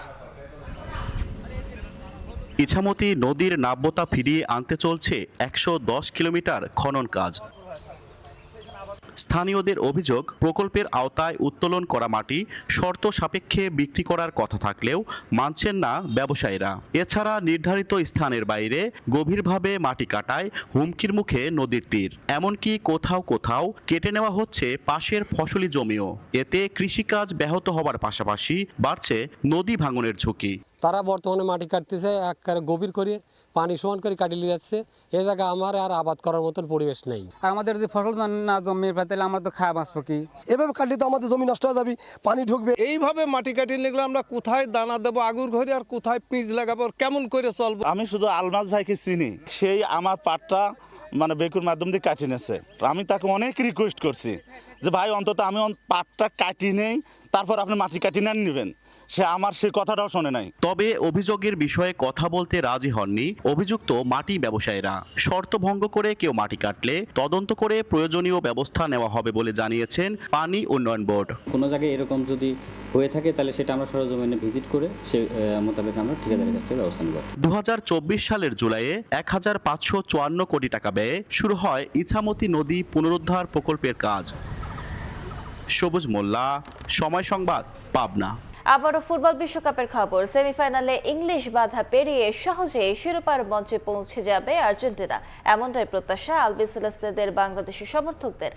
ইছামতি নদীর নাব্যতা ফিরিয়ে আনতে চলছে 110 কিলোমিটার খনন কাজ। স্থানীয়দের অভিযোগ, প্রকল্পের আওতায় উত্তোলন করা মাটি শর্ত সাপেক্ষে বিক্রি করার কথা থাকলেও মানছেন না ব্যবসায়ীরা। এছাড়া নির্ধারিত স্থানের বাইরে গভীরভাবে মাটি কাটায় হুমকির মুখে নদীর তীর। এমনকি কোথাও কোথাও কেটে নেওয়া হচ্ছে পাশের ফসলি জমিও। এতে কৃষিকাজ ব্যাহত হবার পাশাপাশি বাড়ছে নদী ভাঙনের ঝুঁকি। তারা বর্তমানে মাটি কাটতেছে একেবারে গভীর করে, পানি সমান করে কাটিয়ে নিয়ে যাচ্ছে। এই জায়গা আমার আর আবাদ করার মতন পরিবেশ নেই। আমাদের যদি ফসল না জমি তাহলে আমরা তো খাওয়া বাঁচবো কি? এভাবে কাটলে তো আমাদের জমি নষ্ট হয়ে যাবে, পানি ঢুকবে। এইভাবে মাটি কাটিয়ে নিলে আমরা কোথায় দানা দেবো আগুর ঘরে, আর কোথায় পিঁচ লাগাবো, কেমন করে চলবো? আমি শুধু আলমাজ ভাইকে চিনি, সেই আমার পাটটা বেকুর মাধ্যম দিয়ে কাটিয়ে নিয়েছে। আমি তাকে অনেক রিকোয়েস্ট করছি যে ভাই অন্তত আমি পাটটা কাটিয়ে নেই, তারপর আপনি মাটি কাটিয়ে নেন নেবেন। সে আমার সেই কথাটাও শোনে নাই। তবে অভিযোগের বিষয়ে কথা বলতে রাজি হননি অভিযুক্ত মাটি ব্যবসায়ীরা। শর্ত ভঙ্গ করে কেউ মাটি কাটলে তদন্ত করে প্রয়োজনীয় ব্যবস্থা নেওয়া হবে বলে জানিয়েছেন পানি উন্নয়ন বোর্ড। কোনো জায়গায় এরকম যদি হয়ে থাকে তাহলে সেটা আমরা সরজমিনে ভিজিট করে সে মোতাবেক আমরা ঠিকাদারের কাছ থেকে ব্যবস্থা নেব। 2024 সালের জুলাইয়ে 1554 কোটি টাকা ব্যয়ে শুরু হয় ইছামতি নদী পুনরুদ্ধার প্রকল্পের কাজ। সবুজ মোল্লা, সময় সংবাদ, পাবনা। আবারও ফুটবল বিশ্বকাপের খবর। সেমিফাইনালে ইংলিশ বাধা পেরিয়ে সহজেই শিরোপার মঞ্চে পৌঁছে যাবে আর্জেন্টিনা, এমনটাই প্রত্যাশা আলবিসেলেস্তেদের বাংলাদেশি সমর্থকদের।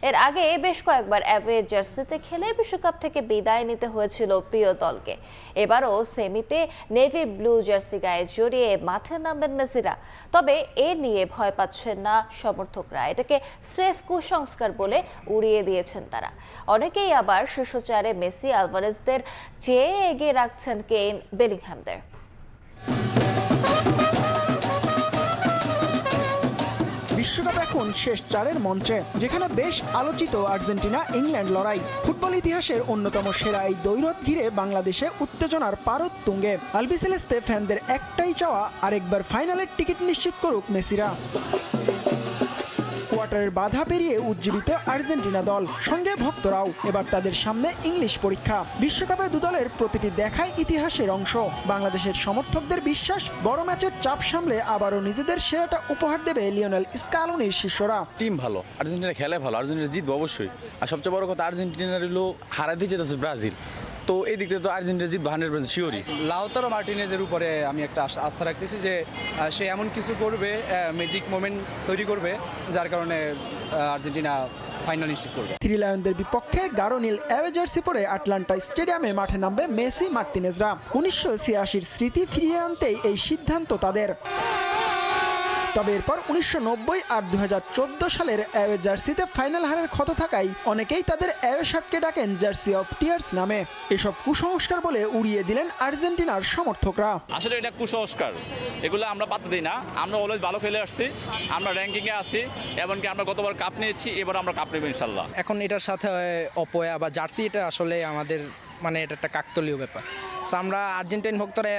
এর আগে বেশ কয়েকবার অ্যাওয়ে জার্সিতে খেলে বিশ্বকাপ থেকে বিদায় নিতে হয়েছিল প্রিয় দলকে। এবারও সেমিতে নেভি ব্লু জার্সি গায়ে জড়িয়ে মাঠে নামবেন মেসিরা। তবে এ নিয়ে ভয় পাচ্ছেন না সমর্থকরা, এটাকে স্রেফ কুসংস্কার বলে উড়িয়ে দিয়েছেন তারা। অনেকেই আবার শীর্ষ চারে মেসি আলভারেজদের চেয়ে এগিয়ে রাখছেন কেইন বেলিংহ্যামদের। বিশ্বকাপ এখন শেষ চারের মঞ্চে, যেখানে বেশ আলোচিত আর্জেন্টিনা ইংল্যান্ড লড়াই। ফুটবল ইতিহাসের অন্যতম সেরা এই দ্বৈরথ ঘিরে বাংলাদেশে উত্তেজনার পারদ তুঙ্গে। আলবিসেলেস্তে ফ্যানদের একটাই চাওয়া, আরেকবার ফাইনালের টিকিট নিশ্চিত করুক মেসিরা। কোয়ার্টারের বাধা পেরিয়ে উজ্জীবিত আর্জেন্টিনা দল, সঙ্গে ভক্তরাও। এবার তাদের সামনে ইংলিশ পরীক্ষা। বিশ্বকাপে দুদলের প্রতিটি দেখায় ইতিহাসের অংশ। বাংলাদেশের সমর্থকদের বিশ্বাস, বড় ম্যাচের চাপ সামলে আবারও নিজেদের সেরাটা উপহার দেবে লিওনেল স্কালোনির শিষ্যরা। টিম ভালো, আর্জেন্টিনা খেলে ভালো, আর্জেন্টিনা জিতবে অবশ্যই। আর সবচেয়ে বড় কথা, আর্জেন্টিনার হলো হারাতে যেতেছে ব্রাজিল, তো এই দিক থেকে তো আর্জেন্টিনা জিতবে 100% শিওরই। লাউতারো মার্টিনেজের উপরে আমি একটা আস্থা রাখতেছি যে সে এমন কিছু করবে, ম্যাজিক মোমেন্ট তৈরি করবে, যার কারণে আর্জেন্টিনা ফাইনাল নিশ্চিত করবে। থ্রি লায়নদের বিপক্ষে গাঢ় নীল অ্যাওয়ে জার্সি পরে আটলান্টা স্টেডিয়ামে মাঠে নামবে মেসি মার্টিনেজরা। 1986 স্মৃতি ফিরিয়ে আনতেই এই সিদ্ধান্ত তাদের। তবে এরপর 1990 আর 2014 সালের অ্যাওয়ে জার্সিতে ফাইনাল হারের ক্ষত থাকায় অনেকেই তাদের অ্যাওয়ে শার্টকে ডাকেন জার্সি অফ টিয়ার্স নামে। এসব কুসংস্কার বলে উড়িয়ে দিলেন আর্জেন্টিনার সমর্থকরা। আসলে এটা কুসংস্কার, এগুলো আমরা পাত্তা দিই না। আমরা অলওয়েজ ভালো খেলে আসছি, আমরা র্যাঙ্কিংয়ে আছি, এমনকি আমরা গতবার কাপ নিয়েছি, এবার আমরা কাপ নেব ইনশাল্লাহ। এখন এটার সাথে অপয়া বা জার্সি, এটা আসলে আমাদের মানে এটা একটা কাকতালীয় ব্যাপার। আমরা আর্জেন্টাইন ভক্তরা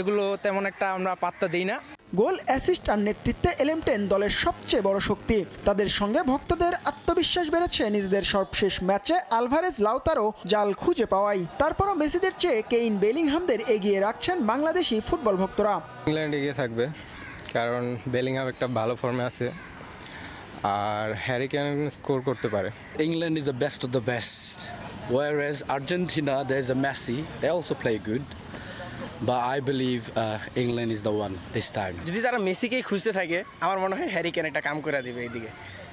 এগুলো তেমন একটা আমরা পাত্তা দিই না। গোল, অ্যাসিস্ট আর নেতৃত্বে এলএম10 দলের সবচেয়ে বড় শক্তি। তাদের সঙ্গে ভক্তদের আত্মবিশ্বাস বেড়েছে নিজেদের সর্বশেষ ম্যাচে আলভারেজ লাউতারো জাল খুঁজে পাওয়াই। তারপরও মেসিদের চেয়ে কেইন বেলিংহ্যামদের এগিয়ে রাখছেন বাংলাদেশি ফুটবল ভক্তরা। ইংল্যান্ড এগিয়ে থাকবে, কারণ বেলিংহ্যাম একটা ভালো ফর্মে আছে আর হ্যারি কেন স্কোর করতে পারে। England is the best of the best, whereas Argentina, there's a Messi, they also play good. But I believe England is the one this time. যদি তারা মেসিকেই খুঁজতে থাকে, আমার মনে হয় হ্যারি কেন একটা কাম করে দিবে, এইদিকে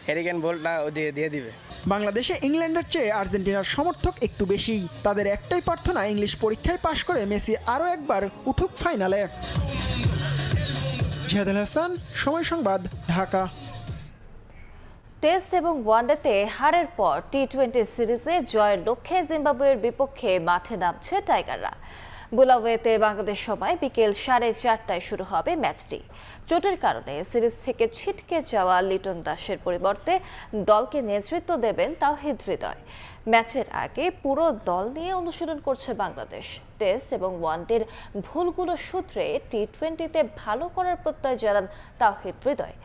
হ্যারি কেন বলটা দিয়ে দিবে। বাংলাদেশে ইংল্যান্ডের চেয়ে আর্জেন্টিনার সমর্থক একটু বেশি। তাদের একটাই প্রার্থনা ইংলিশ পরীক্ষায় পাশ করে মেসি আরও একবার উঠুক ফাইনালে। জিহাদুল হাসান, সময় সংবাদ, ঢাকা। টেস্ট এবং ওয়ানডেতে হারের পর টি-20 সিরিজে জয়ের লক্ষ্যে জিম্বাবুয়ের বিপক্ষে মাঠে নামছে টাইগাররা। বুলাওয়েতে বাংলাদেশ সময় বিকেল 4:30টায় শুরু হবে ম্যাচটি। চোটের কারণে সিরিজ থেকে ছিটকে যাওয়া লিটন দাসের পরিবর্তে দলকে নেতৃত্ব দেবেন তাওহিদ হৃদয়। ম্যাচের আগে পুরো দল নিয়ে অনুশীলন করছে বাংলাদেশ। টেস্ট এবং ওয়ানডের ভুলগুলো সূত্রে টি-20তে ভালো করার প্রত্যয় জানান তাওহিদ হৃদয়।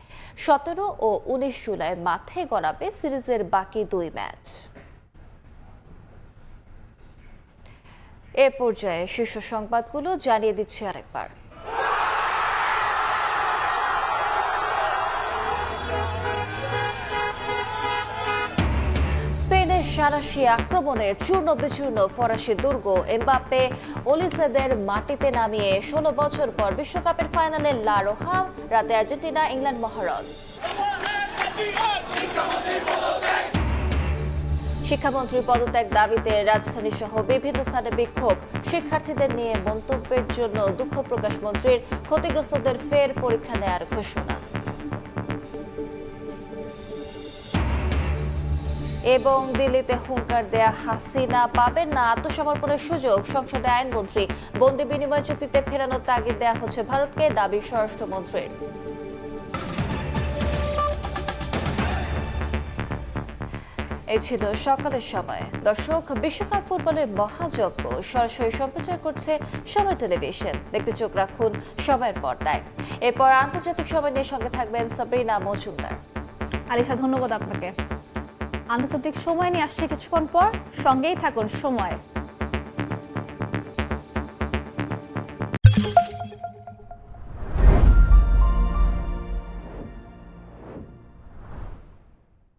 17 ও 19 জুলাই মাঠে গড়াবে সিরিজের বাকি 2 ম্যাচ। এ পর্যায়ে শীর্ষ সংবাদগুলো জানিয়ে দিচ্ছি আরেকবার। স্পেনের সারাশি আক্রমণে চূর্ণ বিচূর্ণ ফরাসি দুর্গ। এমবাপ্পে ওলিসেদের মাটিতে নামিয়ে 16 বছর পর বিশ্বকাপের ফাইনালে লা রোহা। রাতে আর্জেন্টিনা ইংল্যান্ড মহারণ। শিক্ষামন্ত্রীর পদত্যাগ দাবিতে রাজধানী সহ বিভিন্ন স্থানে বিক্ষোভ। শিক্ষার্থীদের নিয়ে মন্তব্যের জন্য দুঃখ প্রকাশ মন্ত্রীর। ক্ষতিগ্রস্তদের ফের পরীক্ষা নেয়ার ঘোষণা। এবং দিল্লিতে হুঙ্কার দেয়া হাসিনা পাবেন না আত্মসমর্পণের সুযোগ। সংসদে আইনমন্ত্রী। বন্দি বিনিময় চুক্তিতে ফেরানোর তাগিদ দেয়া হচ্ছে ভারতকে, দাবি স্বরাষ্ট্রমন্ত্রীর। এই ছিল সকালের সময়। দর্শক, বিশ্বকাপ ফুটবলের মহাযজ্ঞ সরাসরি সম্প্রচার করছে সময় টেলিভিশন। দেখতে চোখ রাখুন সময়ের পর্দায়। এরপর আন্তর্জাতিক সময় নিয়ে সঙ্গে থাকবেন সাবরিনা মজুমদার। আলিশা, ধন্যবাদ আপনাকে। আন্তর্জাতিক সময় নিয়ে আসছে কিছুক্ষণ পর, সঙ্গেই থাকুন সময়।